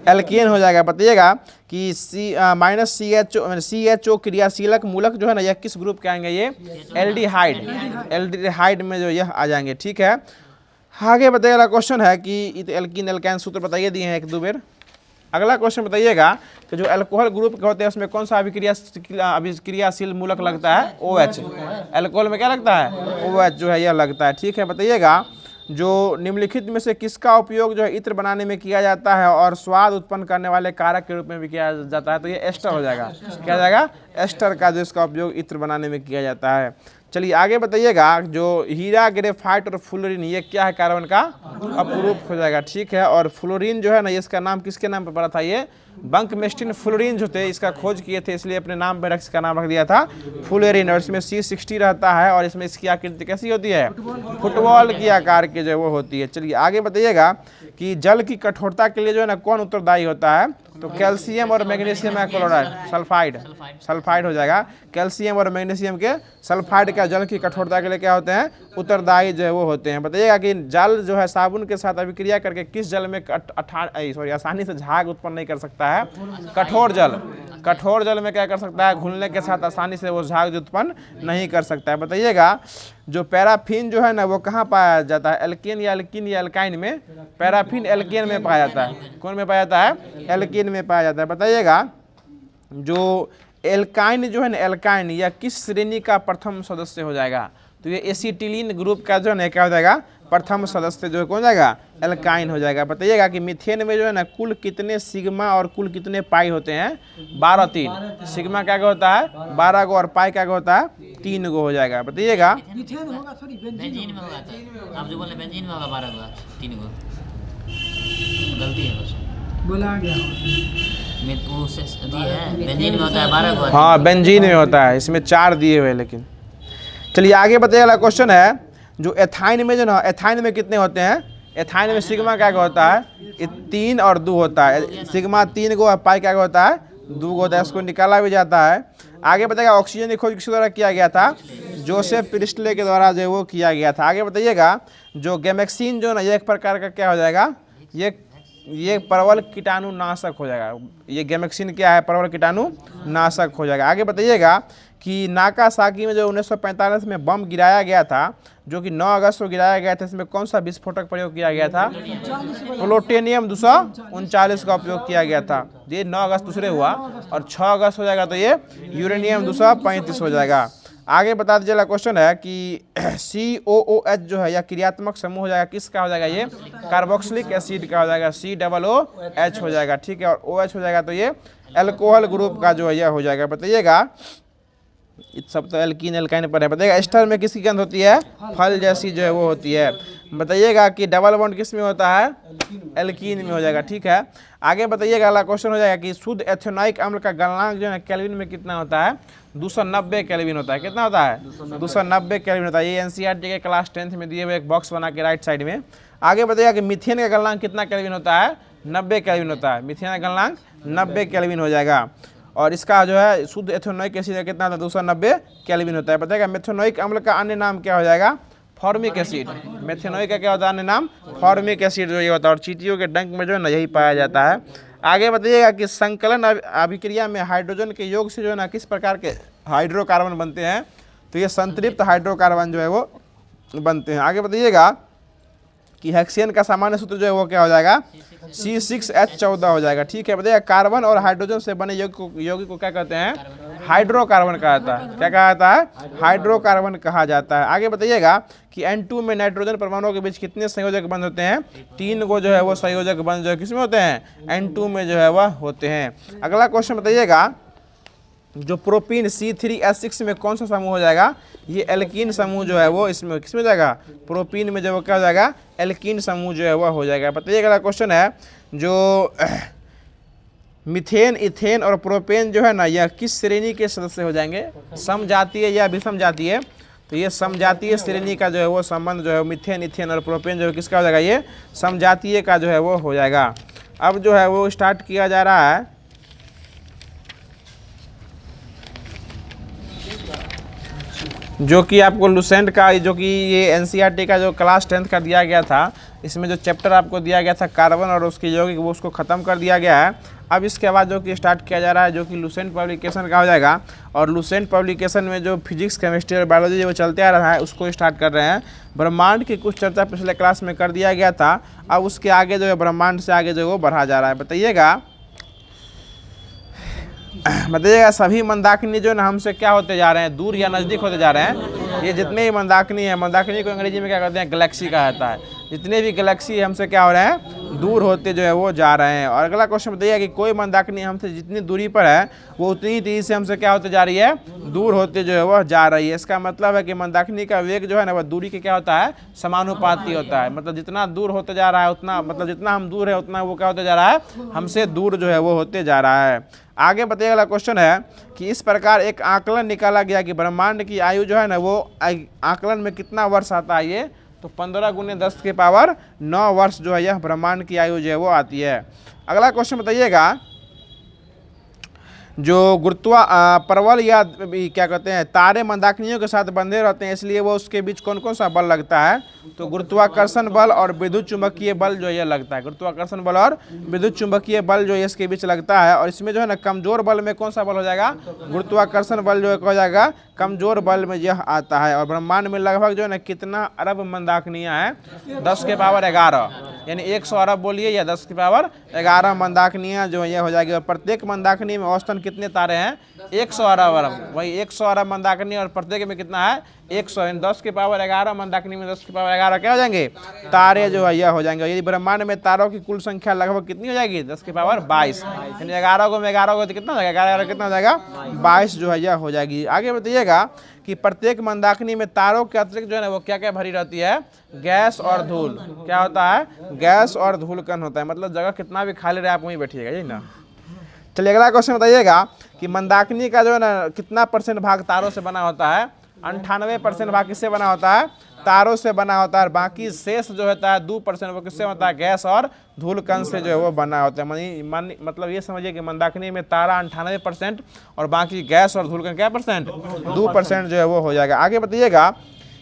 एल्केन हो जाएगा। बताइएगा कि CHO क्रियाशीलक मूलक जो है ना यह किस ग्रुप के आएंगे? ये एल्डिहाइड में जो यह आ जाएंगे। ठीक है, आगे बताइएगा क्वेश्चन है कि एल्कीन एल्काइन सूत्र बताइए दिए हैं 1-2 बार। अगला क्वेश्चन बताइएगा कि जो अल्कोहल ग्रुप के होते हैं उसमें कौन सा अभिक्रियाशील मूलक लगता है? OH। अल्कोहल में क्या लगता है? OH जो है यह लगता है। ठीक है, बताइएगा जो निम्नलिखित में से किसका उपयोग जो है इत्र बनाने में किया जाता है और स्वाद उत्पन्न करने वाले कारक के रूप में भी किया जाता है? तो ये एस्टर हो जाएगा। क्या हो जाएगा? एस्टर का जो इसका उपयोग इत्र बनाने में किया जाता है। चलिए आगे बताइएगा जो हीरा, ग्रेफाइट और फ्लोरीन ये क्या है? कार्बन का अपरूप हो जाएगा। ठीक है, और फ्लोरीन जो है ना इसका नाम किसके नाम पर पड़ा था? ये बंकमेस्टिन फ्लोरीन जो थे इसका खोज किए थे, इसलिए अपने नाम पर इसका नाम रख दिया था फ्लोरीन। और इसमें C60 रहता है और इसमें इसकी आकृति कैसी होती है? फुटबॉल की आकार की जो वो होती है। चलिए आगे बताइएगा कि जल की कठोरता के लिए जो है ना कौन उत्तरदायी होता है? तो कैल्शियम और मैग्नीशियम क्लोराइड सल्फाइड हो जाएगा। कैल्शियम और मैग्नीशियम के सल्फाइड का जल की कठोरता के लिए क्या होते हैं? उत्तरदायी जो है वो होते हैं। बताइएगा कि जल जो है साबुन के साथ अभिक्रिया करके किस जल में आसानी से झाग उत्पन्न नहीं कर सकता है? कठोर जल में क्या कर सकता है? घुलने के साथ आसानी से वो झाग उत्पन्न नहीं कर सकता है। बताइएगा जो पैराफिन जो है ना वो कहाँ पाया जाता है? एल्केन या एल्कीन या एल्काइन में? पैराफिन एल्केन में पाया जाता है। कौन में पाया जाता है? एल्केन में पाया जाता है। बताइएगा जो एल्काइन जो है ना एल्काइन या किस श्रेणी का प्रथम सदस्य हो जाएगा? तो ये एसिटिलीन ग्रुप का जो है ना क्या हो जाएगा? प्रथम सदस्य जो है कौन जाएगा? एल्काइन हो जाएगा। बताइएगा कि मीथेन में जो है ना कुल कितने सिग्मा और कुल कितने पाई होते हैं? 12 3। सिग्मा क्या होता है? 12 गो और पाई क्या होता है? 3 गो हो जाएगा। बताइएगा बेंजीन में होगा तो आप जो बोले बेंजीन में होगा 12 गो 3 गो गलती है बस बोला गया बेंजीन में होता है 12 गो। हाँ बेंजीन में होता है, इसमें 4 दिए हुए। लेकिन चलिए आगे बताइएगा क्वेश्चन है जो एथाइन में जो ना एथाइन में कितने होते हैं? एथाइन में सिग्मा क्या होता है? 3 और 2 होता है। सिग्मा 3 गो और पाई क्या होता है? 2 गो होता है। इसको निकाला भी जाता है। आगे बताइएगा ऑक्सीजन की खोज किसके द्वारा किया गया था? जोसेफ प्रिस्टले के द्वारा जो वो किया गया था। आगे बताइएगा जो गैमेक्सिन जो ना ये एक प्रकार का क्या हो जाएगा? ये परवल कीटाणुनाशक हो जाएगा। ये गैमेक्सिन क्या है? परवल कीटाणुनाशक हो जाएगा। आगे बताइएगा कि नागासाकी में जो 1945 में बम गिराया गया था जो कि 9 अगस्त को गिराया गया था, इसमें कौन सा विस्फोटक प्रयोग किया गया था? प्लूटोनियम 239 का उपयोग किया गया था। ये 9 अगस्त दूसरे हुआ और 6 अगस्त हो जाएगा तो ये यूरेनियम 235 हो जाएगा। आगे बता दीजिएगा क्वेश्चन है कि COOH जो है या क्रियात्मक समूह हो जाएगा किसका हो जाएगा? ये कार्बोक्सिलिक एसिड का हो जाएगा। COOH हो जाएगा। ठीक है, और OH हो जाएगा तो ये अल्कोहल ग्रुप का जो है यह हो जाएगा। बताइएगा सब तो एल्कीन एल्काइन पर है। बताइएगा एस्टर में किसकी गंध होती है? फल जैसी जो है वो होती है। बताइएगा कि डबल बॉन्ड किस में होता है? एल्कीन में हो जाएगा। ठीक है, आगे बताइएगा अगला क्वेश्चन हो जाएगा कि शुद्ध एथेनोइक अम्ल का गलनांक जो है केल्विन में कितना होता है? 290 केल्विन होता है। कितना होता है? 290 केल्विन होता है। ये एनसीईआरटी के क्लास 10th में दिए हुए एक बॉक्स बना के राइट साइड में आगे बताइएगा कि मीथेन का गलनांक कितना केल्विन होता है, 90 केल्विन होता है। मीथेन का गलनांक 90 केल्विन हो जाएगा। और इसका जो है शुद्ध एथेनोइक एसिड कितना होता है, 290 केल्विन होता है। बताइएगा मेथेनोइक अम्ल का अन्य नाम क्या हो जाएगा, फॉर्मिक एसिड। मेथेनोइक का क्या होता है अन्य नाम, फॉर्मिक एसिड जो ये होता है। और चींटियों के डंक में जो है ना यही पाया जाता है। आगे बताइएगा कि संकलन अभिक्रिया में हाइड्रोजन के योग से जो है ना किस प्रकार के हाइड्रोकार्बन बनते हैं, तो ये संतृप्त हाइड्रोकार्बन जो है वो बनते हैं। आगे बताइएगा कि हेक्सेन का सामान्य सूत्र जो है वो क्या हो जाएगा, C6H14 हो जाएगा। ठीक है, बताइए कार्बन और हाइड्रोजन से बने यौगिक को क्या कहते हैं, हाइड्रोकार्बन कहा जाता है। क्या कहा जाता है, हाइड्रोकार्बन कहा जाता है। आगे बताइएगा कि N2 में नाइट्रोजन परमाणुओं के बीच कितने संयोजक बंध होते हैं, 3 को जो है वो संयोजक बंध जो है किसमें होते हैं, N2 में जो है वह होते हैं। अगला क्वेश्चन बताइएगा, जो प्रोपीन C3H6 में कौन सा समूह हो जाएगा, ये एल्कीन समूह जो है वो इसमें किसमें हो जाएगा, प्रोपीन में जो वो क्या हो जाएगा, एल्कीन समूह जो है वह हो जाएगा। बताइए अगला क्वेश्चन है, जो मीथेन, इथेन और प्रोपेन जो है ना यह किस श्रेणी के सदस्य हो जाएंगे, समजातीय या विषम जातीय। तो ये समजातीय श्रेणी का जो है वो संबंध जो है मीथेन, इथेन और प्रोपेन जो है किसका हो जाएगा, ये समजातीय का जो है वो हो जाएगा। अब जो है वो स्टार्ट किया जा रहा है जो कि आपको लुसेंट का, जो कि ये एनसीईआरटी का जो क्लास 10th का दिया गया था, इसमें जो चैप्टर आपको दिया गया था कार्बन और उसके यौगिक, वो उसको ख़त्म कर दिया गया है। अब इसके बाद जो कि स्टार्ट किया जा रहा है जो कि लुसेंट पब्लिकेशन का हो जाएगा। और लुसेंट पब्लिकेशन में जो फिजिक्स, केमिस्ट्री और बायोलॉजी जो चलते आ रहा है उसको स्टार्ट कर रहे हैं। ब्रह्मांड की कुछ चर्चा पिछले क्लास में कर दिया गया था, अब उसके आगे जो है ब्रह्मांड से आगे जो है वो बढ़ा जा रहा है। बताइएगा सभी मंदाकिनी जो है ना हमसे क्या होते जा रहे हैं, दूर या नज़दीक होते जा रहे हैं। ये जितने भी मंदाकिनी है, मंदाकिनी को अंग्रेजी में क्या कहते हैं, गैलेक्सी कहा जाता है। जितने भी गैलेक्सी हमसे क्या हो रहे हैं, दूर होते जो है वो जा रहे हैं। और अगला क्वेश्चन बताइए कि कोई मंदाकिनी हमसे जितनी दूरी पर है वो उतनी तेजी से हमसे क्या होते जा रही है, दूर होते जो है वह जा रही है। इसका मतलब है कि मंदाकिनी का वेग जो है ना वह दूरी के क्या होता है, समानुपाती होता है। मतलब जितना दूर होते जा रहा है उतना, मतलब जितना हम दूर है उतना वो क्या होते जा रहा है, हमसे दूर जो है वो होते जा रहा है। आगे बताइए अगला क्वेश्चन है कि इस प्रकार एक आकलन निकाला गया कि ब्रह्मांड की आयु जो है ना वो आकलन में कितना वर्ष आता है, ये तो 15 × 10⁹ वर्ष जो है यह ब्रह्मांड की आयु जो है वो आती है। अगला क्वेश्चन बताइएगा, जो परवल या क्या कहते हैं तारे मंदाकिनियों के साथ बंधे रहते हैं, इसलिए वो उसके बीच कौन कौन सा बल लगता है, तो गुरुत्वाकर्षण बल और विद्युत चुंबकीय बल जो ये लगता है। गुरुत्वाकर्षण बल और विद्युत चुंबकीय बल जो इसके बीच लगता है। और इसमें जो है ना कमजोर बल में कौन सा बल हो जाएगा, गुरुत्वाकर्षण बल जो हो जाएगा कमजोर बल में यह आता है। और ब्रह्मांड में लगभग जो है ना कितना अरब मंदाकिनियाँ हैं, 10⁻11 यानी 100 अरब बोलिए या 10⁻11 मंदाकिनियाँ जो ये हो जाएगी। और प्रत्येक मंदाकिनी में औसतन कितने तारे हैं, 100 अरब। वही 100 अरब मंदाकिनी और प्रत्येक में कितना है, 100 यानी 10⁻11 मंदाकिनी में 10⁻11 क्या हो जाएंगे, तारे जो है यह हो जाएंगे। यदि ब्रह्मांड में तारों की कुल संख्या लगभग कितनी हो जाएगी, 10⁻22 यानी 11 को 11 को तो कितना हो जाएगा, 11 कितना हो जाएगा, 22 जो है यह हो जाएगी। आगे बताइएगा कि प्रत्येक मंदाकिनी में तारों के अतिरिक्त जो है ना वो क्या क्या भरी रहती है, गैस और धूल। क्या होता है, गैस और धूल कण होता है। मतलब जगह कितना भी खाली रहे आप वहीं बैठिएगा, यही ना। चलिए अगला क्वेश्चन बताइएगा कि मंदाकिनी का जो है ना कितना % भाग तारों से बना होता है, 98% भाग किससे बना होता है, तारों से बना होता है। बाकी शेष जो होता है 2% वो किससे होता है, गैस और धूल कण से जो है वो बना होता है। मतलब ये समझिए कि मंदाकिनी में तारा 98% और बाकी गैस और धूल कण क्या %, 2% जो है वो हो जाएगा। आगे बताइएगा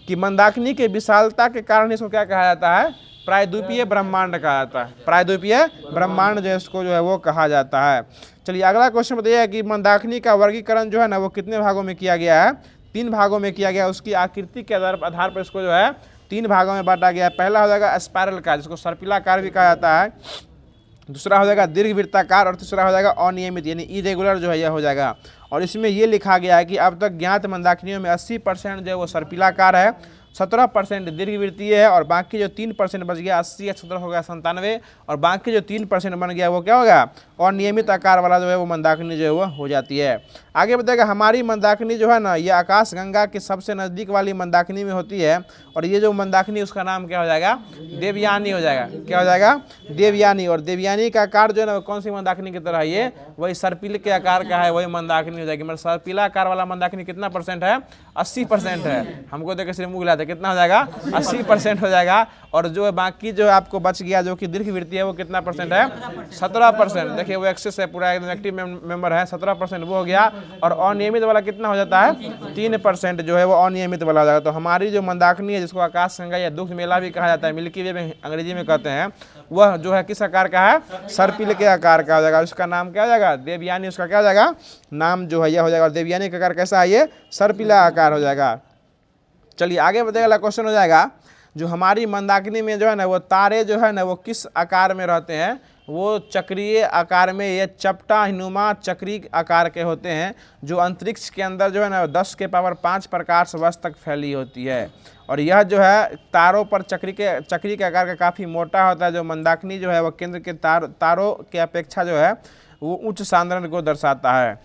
कि मंदाकिनी के विशालता के कारण इसको क्या कहा जाता है, प्रायद्वीपीय ब्रह्मांड कहा जाता है। प्रायद्वीपीय ब्रह्मांड जो है इसको जो है वो कहा जाता है। चलिए अगला क्वेश्चन बताइए कि मंदाकिनी का वर्गीकरण जो है ना वो कितने भागों में किया गया है, 3 भागों में किया गया। उसकी आकृति के आधार पर इसको जो है 3 भागों में बांटा गया है। पहला हो जाएगा स्पाइरलकार, जिसको सर्पिलाकार भी कहा जाता है। दूसरा हो जाएगा दीर्घवृत्ताकार और तीसरा हो जाएगा अनियमित यानी इरेगुलर जो है यह हो जाएगा। और इसमें यह लिखा गया है कि अब तक ज्ञात मंदाकिनियों में 80% जो है वो सर्पिलाकार है, 17% दीर्घवृत्तीय है और बाकी जो 3% बच गया, 80 या 17 हो गया 97, और बाकी जो 3% बन गया वो क्या हो गया, और नियमित आकार वाला जो है वो मंदाकिनी जो है वो हो जाती है। आगे बताएगा हमारी मंदाकिनी जो है ना ये आकाश गंगा के सबसे नज़दीक वाली मंदाकिनी में होती है। और ये जो मंदाकिनी उसका नाम क्या हो जाएगा, देवयानी हो जाएगा। क्या हो जाएगा, देवयानी। और देवयानी का आकार जो है ना कौन सी मंदाकिनी की तरह, ये वही सर्पिल के आकार का है, वही मंदाकिनी हो जाएगी। मतलब सर्पिला आकार वाला मंदाकिनी कितना % है, 80% है। हमको देख के सिर्फ मुँह हिलाते तो कितना हो जाएगा 80% हो जाएगा। और जो बाकी जो आपको बच गया जो कि दीर्घवृत्तीय है वो कितना परसेंट है 17%। देखिए वो एक्सेस है, पूरा एकदम एक्टिव मेंबर है, 17% वो हो गया। और अनियमित वाला कितना हो जाता है 3% जो है वो अनियमित वाला हो जाएगा। तो हमारी जो मंदाकिनी है जिसको आकाश गंगा या दुग्ध मेला भी कहा जाता है, मिल्की वे में अंग्रेजी में कहते हैं, वह जो है किस आकार का है सर्पिल के आकार का हो जाएगा। उसका नाम क्या हो जाएगा देवयानी, उसका क्या हो जाएगा नाम जो है यह हो जाएगा। और देवयानी का आकार कैसा है ये सर्पिला आकार हो जाएगा। चलिए आगे बढ़ेगा, अगला क्वेश्चन हो जाएगा जो हमारी मंदाकिनी में जो है ना वो तारे जो है ना वो किस आकार में रहते हैं, वो चक्रीय आकार में, ये चपटा नुमा चक्री आकार के होते हैं जो अंतरिक्ष के अंदर जो है ना 10 के पावर 5 प्रकाश वर्ष तक फैली होती है। और यह जो है तारों पर चक्री के आकार का काफ़ी मोटा होता है। जो मंदाकिनी जो है वो केंद्र के तारों के अपेक्षा जो है वो उच्च सांद्रण को दर्शाता है।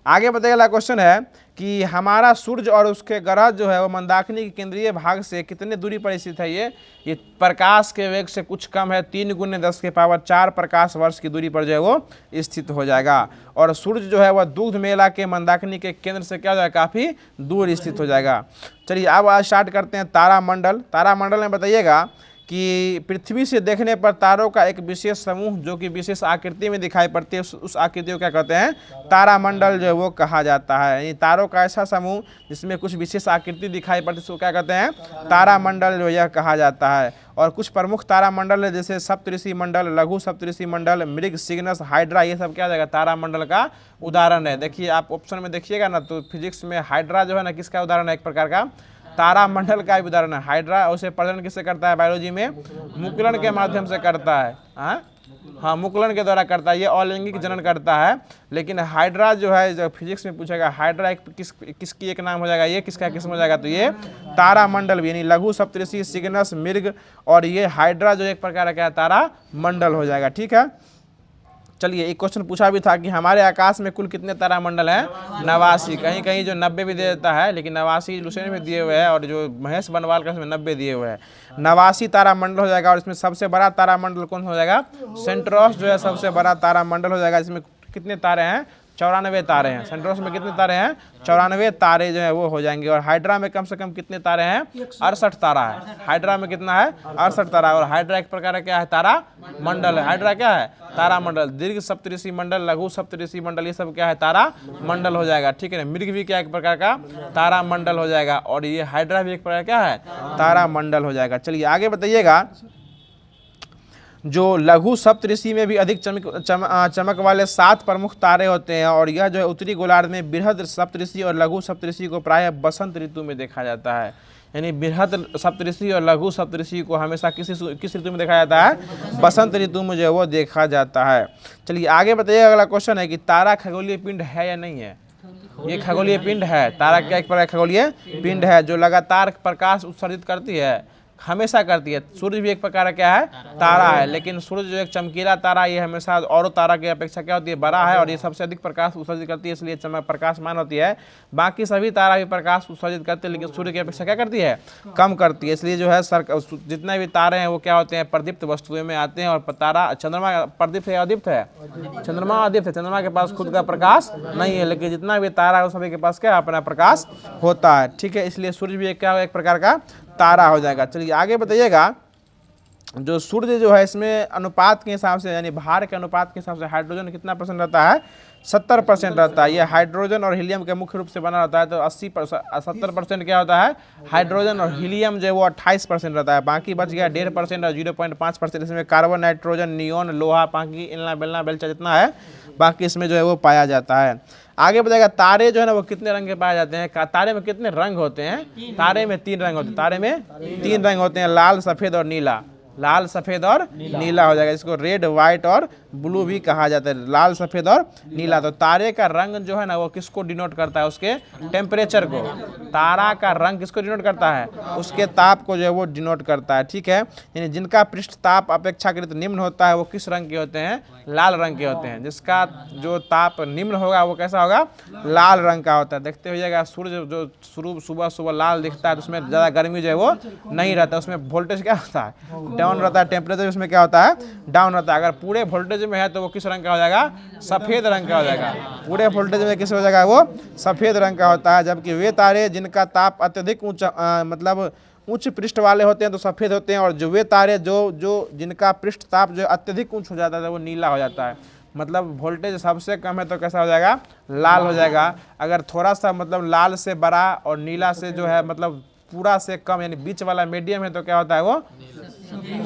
आगे बताइए, क्वेश्चन है कि हमारा सूर्य और उसके ग्रह जो है वो मंदाकिनी के केंद्रीय भाग से कितने दूरी पर स्थित है। ये प्रकाश के वेग से कुछ कम है, 3 × 10 के पावर 4 प्रकाश वर्ष की दूरी पर जो है वो स्थित हो जाएगा। और सूर्य जो है वह दुग्ध मेला के मंदाकिनी के केंद्र से क्या हो जाएगा काफ़ी दूर स्थित हो जाएगा। चलिए अब आज स्टार्ट करते हैं तारामंडल। तारामंडल में बताइएगा कि पृथ्वी से देखने पर तारों का एक विशेष समूह जो कि विशेष आकृति में दिखाई पड़ती है, उस आकृति को क्या कहते हैं तारामंडल जो है वो कहा जाता है। यानी तारों का ऐसा समूह जिसमें कुछ विशेष आकृति दिखाई पड़ती है उसको क्या कहते हैं तारामंडल जो यह कहा जाता है। और कुछ प्रमुख तारामंडल है जैसे सप्तऋषि मंडल, लघु सप्तऋषि मंडल, मृग, सिग्नस, हाइड्रा, ये सब क्या जाएगा तारामंडल का उदाहरण है। देखिए आप ऑप्शन में देखिएगा ना तो फिजिक्स में हाइड्रा जो है ना किसका उदाहरण है, एक प्रकार का तारामंडल का भी उदाहरण है। हाइड्रा उसे प्रजनन किससे करता है बायोलॉजी में मुकुलन के माध्यम से करता है। हाँ मुकुलन के द्वारा करता है, ये अलैंगिक जनन करता है। लेकिन हाइड्रा जो है जो फिजिक्स में पूछेगा हाइड्रा एक किसकी एक नाम हो जाएगा, ये किसका किस्म हो जाएगा, तो ये तारामंडल भी, यानी लघु सप्तऋषि, सिग्नस, मृग और ये हाइड्रा जो एक प्रकार का तारामंडल हो जाएगा। ठीक है, चलिए एक क्वेश्चन पूछा भी था कि हमारे आकाश में कुल कितने तारामंडल हैं 89। कहीं कहीं जो 90 भी दे देता है, लेकिन 89 लुसेन में दिए हुए हैं और जो महेश बनवाल का उसमें 90 दिए हुए हैं। 89 तारामंडल हो जाएगा। और इसमें सबसे बड़ा तारामंडल कौन हो जाएगा सेंट्रोस जो है सबसे बड़ा तारामंडल हो जाएगा। इसमें कितने तारे हैं 94 तारे हैं। सेंट्रोस में कितने तारे हैं 94 तारे जो है वो हो जाएंगे। और हाइड्रा में कम से कम कितने तारे हैं 68 तारा है। हाइड्रा में कितना है 68 तारा। और हाइड्रा एक प्रकार का क्या है तारा मंडल है। हाइड्रा क्या है तारा मंडल। दीर्घ सप्तऋषि मंडल, लघु सप्तऋषि मंडल, ये सब क्या है तारा मंडल हो जाएगा। ठीक है ना, मृग भी क्या एक प्रकार का तारा मंडल हो जाएगा। और ये हाइड्रा भी एक प्रकार क्या है तारा मंडल हो जाएगा। चलिए आगे बताइएगा, जो लघु सप्तऋषि में भी अधिक चमक वाले 7 प्रमुख तारे होते हैं। और यह जो है उत्तरी गोलार्ध में बृहद सप्तऋषि और लघु सप्तऋषि को प्रायः बसंत ऋतु में देखा जाता है। यानी बृहद सप्तऋषि और लघु सप्तऋषि को हमेशा किस ऋतु में देखा जाता है बसंत ऋतु में जो है वो देखा जाता है। चलिए आगे बताइए, अगला क्वेश्चन है कि तारा खगोलीय पिंड है या नहीं है। ये खगोलीय पिंड है। तारा क्या एक प्रकार खगोलीय पिंड है जो लगातार प्रकाश उत्सर्जित करती है, हमेशा करती है। सूर्य भी एक प्रकार का क्या है तारा है, लेकिन सूर्य जो एक चमकीला तारा ये हमेशा और तारा की अपेक्षा क्या होती है बड़ा है और ये सबसे अधिक प्रकाश उत्सर्जित करती है, इसलिए चमक प्रकाशमान होती है। बाकी सभी तारा भी प्रकाश उत्सर्जित करते हैं लेकिन सूर्य की अपेक्षा क्या करती है कम करती है। इसलिए जो है जितने भी तारे हैं वो क्या होते हैं प्रदीप्त वस्तुओं में आते हैं। और तारा चंद्रमा प्रदीप्त है अदीप्त है, चंद्रमा अदीप्त है। चंद्रमा के पास खुद का प्रकाश नहीं है, लेकिन जितना भी तारा है सभी के पास क्या अपना प्रकाश होता है। ठीक है, इसलिए सूर्य भी क्या एक प्रकार का तारा हो जाएगा। चलिए आगे बताइएगा, जो सूर्य जो है इसमें अनुपात के हिसाब से यानी भार के अनुपात के हिसाब से हाइड्रोजन कितना % रहता है 70% रहता है। ये हाइड्रोजन और हीलियम के मुख्य रूप से बना रहता है। तो 70% क्या होता है हाइड्रोजन और हीलियम जो है वो 28% रहता है। बाकी बच गया 1.5% और 0.5%। इसमें कार्बन, नाइट्रोजन, नियोन, लोहा, बाकी इलना बेलना बेलचा जितना है बाकी इसमें जो है वो पाया जाता है। आगे बताएगा तारे जो है ना वो कितने रंग के पाए जाते हैं। तारे में कितने रंग होते हैं, तारे में 3 रंग होते हैं। तारे में 3 रंग होते हैं, लाल, सफ़ेद और नीला। लाल, सफ़ेद और नीला हो जाएगा। इसको रेड, वाइट और ब्लू भी कहा जाता है, लाल, सफ़ेद और नीला। तो तारे का रंग जो है ना वो किसको डिनोट करता है उसके टेम्परेचर को। तारा का रंग किसको डिनोट करता है उसके ताप को जो है वो डिनोट करता है। ठीक है, यानी जिनका पृष्ठ ताप अपेक्षाकृत निम्न होता है वो किस रंग के होते हैं लाल रंग के होते हैं। जिसका जो ताप निम्न होगा वो कैसा होगा लाल रंग का होता है। देखते हुएगा सूर्य जो सुबह लाल दिखता है तो उसमें ज़्यादा गर्मी जो है वो नहीं रहता, उसमें वोल्टेज क्या होता है डाउन रहता है, टेम्परेचर उसमें क्या होता है डाउन रहता है। अगर पूरे वोल्टेज वोल्टेज में है तो वो किस रंग का हो जाएगा, सफ़ेद रंग का हो जाएगा। पूरे वोल्टेज में किस हो जाएगा, वो सफ़ेद रंग का होता है। जबकि वे तारे जिनका ताप अत्यधिक मतलब उच्च पृष्ठ वाले होते हैं तो सफ़ेद होते हैं, और जो वे तारे जो जिनका पृष्ठ ताप जो अत्यधिक ऊंच हो जाता है वो नीला हो जाता है। मतलब वोल्टेज सबसे कम है तो कैसा हो जाएगा, लाल हो जाएगा। अगर थोड़ा सा मतलब लाल से बड़ा और नीला से जो है मतलब पूरा से कम यानी बीच वाला मीडियम है तो क्या होता है, वो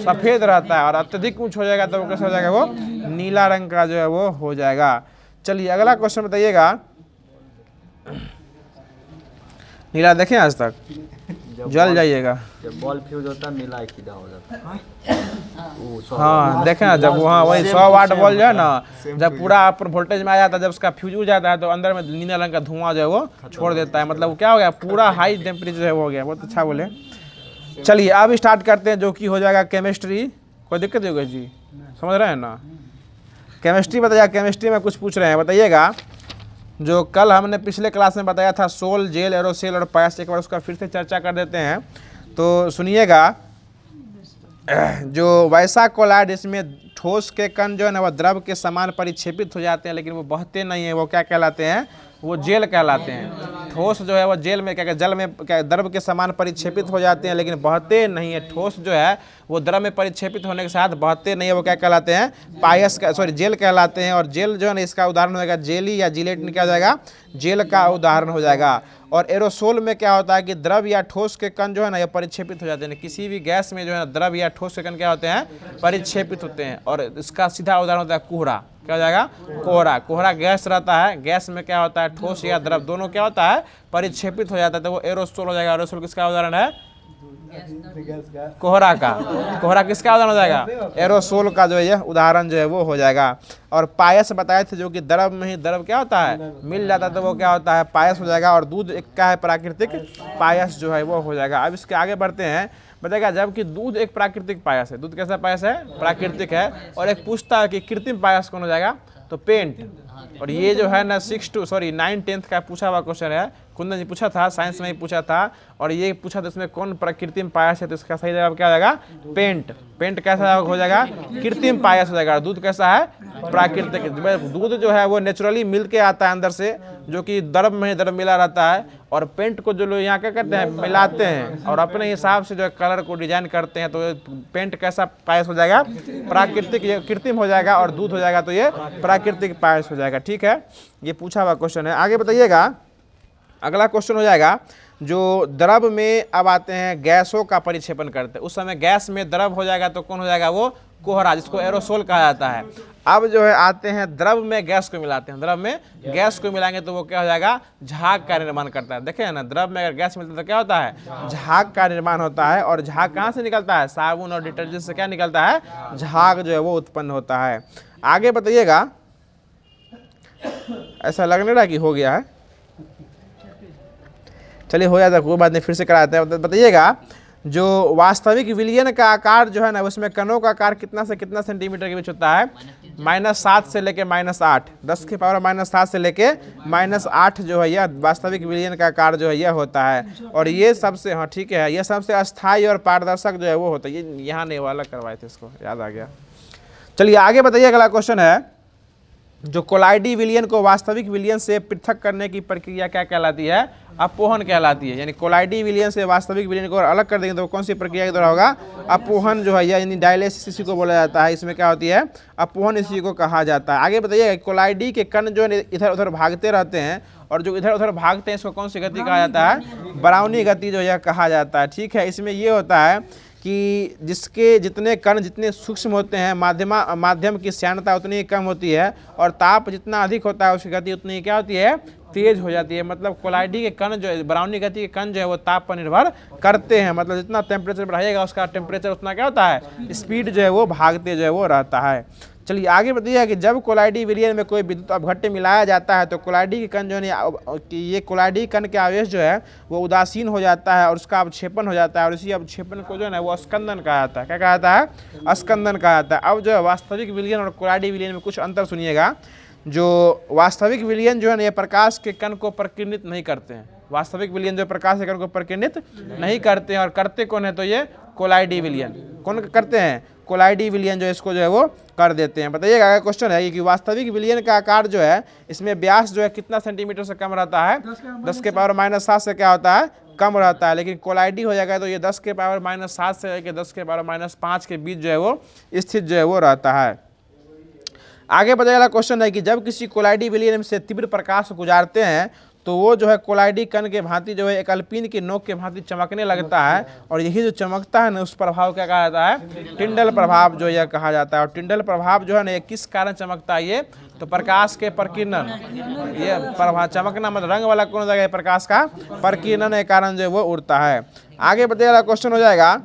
सफ़ेद रहता है। और अत्यधिक ऊंच हो जाएगा तो वो कैसा हो जाएगा, वो नीला रंग का जो है वो हो जाएगा। चलिए अगला क्वेश्चन बताइएगा। नीला देखें आज तक, जल जाइएगा। जब बॉल फ्यूज होता है नीला एक सीधा हो जाता है। हाँ देखें ना, जब वहाँ वही 100 वाट बॉल जो है ना, जब पूरा अपर वोल्टेज में आ जाता है, जब उसका फ्यूज हो जाता है तो अंदर में नीला रंग का धुआं जो है वो छोड़ देता है। मतलब वो क्या हो गया, पूरा हाई टेम्परेचर है वो हो गया। बहुत अच्छा बोले। चलिए अब स्टार्ट करते हैं, जो कि हो जाएगा केमिस्ट्री। कोई दिक्कत होगी जी, समझ रहे हैं ना। केमिस्ट्री बताइए, केमिस्ट्री में कुछ पूछ रहे हैं, बताइएगा। जो कल हमने पिछले क्लास में बताया था सोल, जेल, एरोसेल और पायस, एक बार उसका फिर से चर्चा कर देते हैं। तो सुनिएगा, जो वैसा कोलाइड इसमें ठोस के कण जो है ना वो द्रव के समान परिक्षेपित हो जाते हैं, लेकिन वो बहते नहीं है, वो क्या कहलाते हैं, वो जेल कहलाते हैं। ठोस जो है वो जेल में क्या, जल में क्या, द्रव के समान परिक्षेपित हो जाते हैं लेकिन बहते नहीं है। ठोस जो है वो द्रव में परिक्षेपित होने के साथ बहते नहीं है, वो क्या कहलाते हैं, पायस का जेल कहलाते हैं। और जेल जो है ना इसका उदाहरण हो जाएगा जेली या जिलेटिन, क्या हो जाएगा, जेल का उदाहरण हो जाएगा। और एरोसोल में क्या होता है कि द्रव या ठोस के कण जो है ना ये परिक्षेपित हो जाते हैं। किसी भी गैस में जो है ना द्रव या ठोस के कण क्या होते हैं, परिक्षेपित होते हैं। और इसका सीधा उदाहरण होता है कोहरा, क्या हो जाएगा, कोहरा। कोहरा गैस रहता है, गैस में क्या होता है, ठोस या द्रव दोनों क्या होता है, परिक्षेपित हो जाता है, तो वो एरोसोल हो जाएगा। एरोसोल किसका उदाहरण है, कोहरा का। कोहरा किसका उदाहरण हो जाएगा, एरोसोल का जो है यह उदाहरण जो है वो हो जाएगा। और पायस बताए थे, जो कि द्रव में ही द्रव क्या होता है, मिल जाता है, तो वो क्या होता है, पायस हो जाएगा। और दूध एक क्या है, प्राकृतिक पायस जो है वो हो जाएगा। अब इसके आगे बढ़ते हैं, बताएगा जबकि दूध एक प्राकृतिक पायस है। दूध कैसा पायस है, प्राकृतिक है। और एक पूछता है कि कृत्रिम पायस कौन हो जाएगा, तो पेंट। और ये जो है ना 9-10 का पूछा हुआ क्वेश्चन है, कुंदन जी पूछा था, साइंस में ही पूछा था। और ये पूछा था इसमें कौन कृत्रिम पायस है, तो इसका सही जवाब क्या हो जाएगा, पेंट। पेंट कैसा हो जाएगा, कृत्रिम पायस हो जाएगा। दूध कैसा है, प्राकृतिक। दूध जो है वो नेचुरली मिल के आता है अंदर से, जो कि द्रव में द्रव मिला रहता है। और पेंट को जो लोग यहाँ क्या करते हैं, मिलाते हैं और अपने हिसाब से जो है कलर को डिजाइन करते हैं, तो पेंट कैसा पायस हो जाएगा, प्राकृतिक। ये कृत्रिम हो जाएगा और दूध हो जाएगा तो ये प्राकृतिक पायस हो जाएगा। ठीक है, ये पूछा हुआ क्वेश्चन है। आगे बताइएगा, अगला क्वेश्चन हो जाएगा, जो द्रव में अब आते हैं गैसों का परिक्षेपण करते हैं। उस समय गैस में द्रव हो जाएगा तो कौन हो जाएगा, वो कोहरा, जिसको एरोसोल कहा जाता है। अब जो है आते हैं द्रव में गैस को मिलाते हैं। द्रव में गैस को मिलाएंगे तो वो क्या हो जाएगा, झाग का निर्माण करता है। देखे ना, द्रव में अगर गैस मिलता है तो क्या होता है, झाग का निर्माण होता है। और झाग कहाँ से निकलता है, साबुन और डिटर्जेंट से क्या निकलता है, झाग जो है वो उत्पन्न होता है। आगे बताइएगा, ऐसा लगने रहा कि हो गया है, चलिए हो जाता है, कोई बात नहीं, फिर से कराते हैं। बताइएगा, जो वास्तविक विलयन का आकार जो है ना, उसमें कणों का आकार कितना से कितना सेंटीमीटर के बीच होता है, -7 से लेके -8, 10 की पावर -7 से लेके -8 जो है यह वास्तविक विलयन का आकार जो है यह होता है। और ये सबसे, हाँ ठीक है, यह सबसे अस्थायी और पारदर्शक जो है वो होता है। ये यहाँ नहीं वाला करवाए थे, इसको याद आ गया। चलिए आगे बताइए, अगला क्वेश्चन है, जो कोलाइडी विलयन को वास्तविक विलयन से पृथक करने की प्रक्रिया क्या कहलाती है, अपोहन कहलाती है। यानी कोलाइडी विलयन से वास्तविक विलयन को अलग कर देंगे तो कौन सी प्रक्रिया के द्वारा होगा, अपोहन जो है, यानी डायलिसिस इसी को बोला जाता है। इसमें क्या होती है, अपोहन इसी को कहा जाता है। आगे बताइए, कोलाइडी के कण जो है इधर उधर भागते रहते हैं, और जो इधर उधर भागते हैं इसको कौन सी गति कहा जाता है, ब्राउनी गति जो यह कहा जाता है। ठीक है, इसमें ये होता है कि जिसके जितने कण जितने सूक्ष्म होते हैं, माध्यम की श्यानता उतनी ही कम होती है, और ताप जितना अधिक होता है उसकी गति उतनी क्या होती है, तेज हो जाती है। मतलब कोलाइडी के कण जो है, ब्राउनी गति के कण जो है वो ताप पर निर्भर करते हैं। मतलब जितना टेम्परेचर बढ़ाइएगा उसका टेम्परेचर उतना क्या होता है, स्पीड जो है वो भागते जो है वो रहता है। चलिए आगे बताइए कि जब कोलाइडी विलयन में कोई विद्युत अपघट्य मिलाया जाता है तो कोलाइडी के कण जो है कि ये कोलाइडी कण के आवेश जो है वो उदासीन हो जाता है और उसका अवक्षेपण हो जाता है। और इसी अवक्षेपण को जो है ना वो स्कंदन कहा जाता है। क्या कहा जाता है, स्कंदन कहा जाता है। अब जो है वास्तविक विलयन और कोलाइडी विलयन में कुछ अंतर सुनिएगा। जो वास्तविक विलयन जो है ना ये प्रकाश के कण को प्रकीर्णित नहीं करते हैं। वास्तविक विलयन जो प्रकाश के कण को प्रकीर्णित नहीं करते हैं। और करते कौन है, तो ये कोलाइडी विलयन। कौन करते हैं, कोलाइडी विलयन जो इसको जो है वो कर देते हैं। बताइएगा अगर क्वेश्चन है कि वास्तविक विलयन का आकार जो है इसमें व्यास जो है कितना सेंटीमीटर से कम रहता है, 10 के पावर -7 से क्या होता है, कम रहता है। लेकिन कोलाइडी हो जाएगा तो ये 10 के पावर -7 से लेकर 10 के पावर -5 के बीच जो है वो स्थित जो है वो रहता है। आगे बताइए वाला क्वेश्चन है कि जब किसी कोलाइडी विलयन से तीव्र प्रकाश गुजारते हैं तो वो जो है कोलाइडी कण के भांति जो है एक अल्पीन की नोक के भांति चमकने लगता है, और यही जो चमकता है ना उस प्रभाव क्या कहा जाता है, टिंडल प्रभाव जो यह कहा जाता है। और टिंडल प्रभाव जो है ना ये किस कारण चमकता है, ये तो प्रकाश के प्रकीर्णन, ये प्रभाव चमकना मतलब रंग वाला कौन हो जाएगा, प्रकाश का प्रकीर्णन के कारण जो है वो उड़ता है। आगे बताइएगा क्वेश्चन हो जाएगा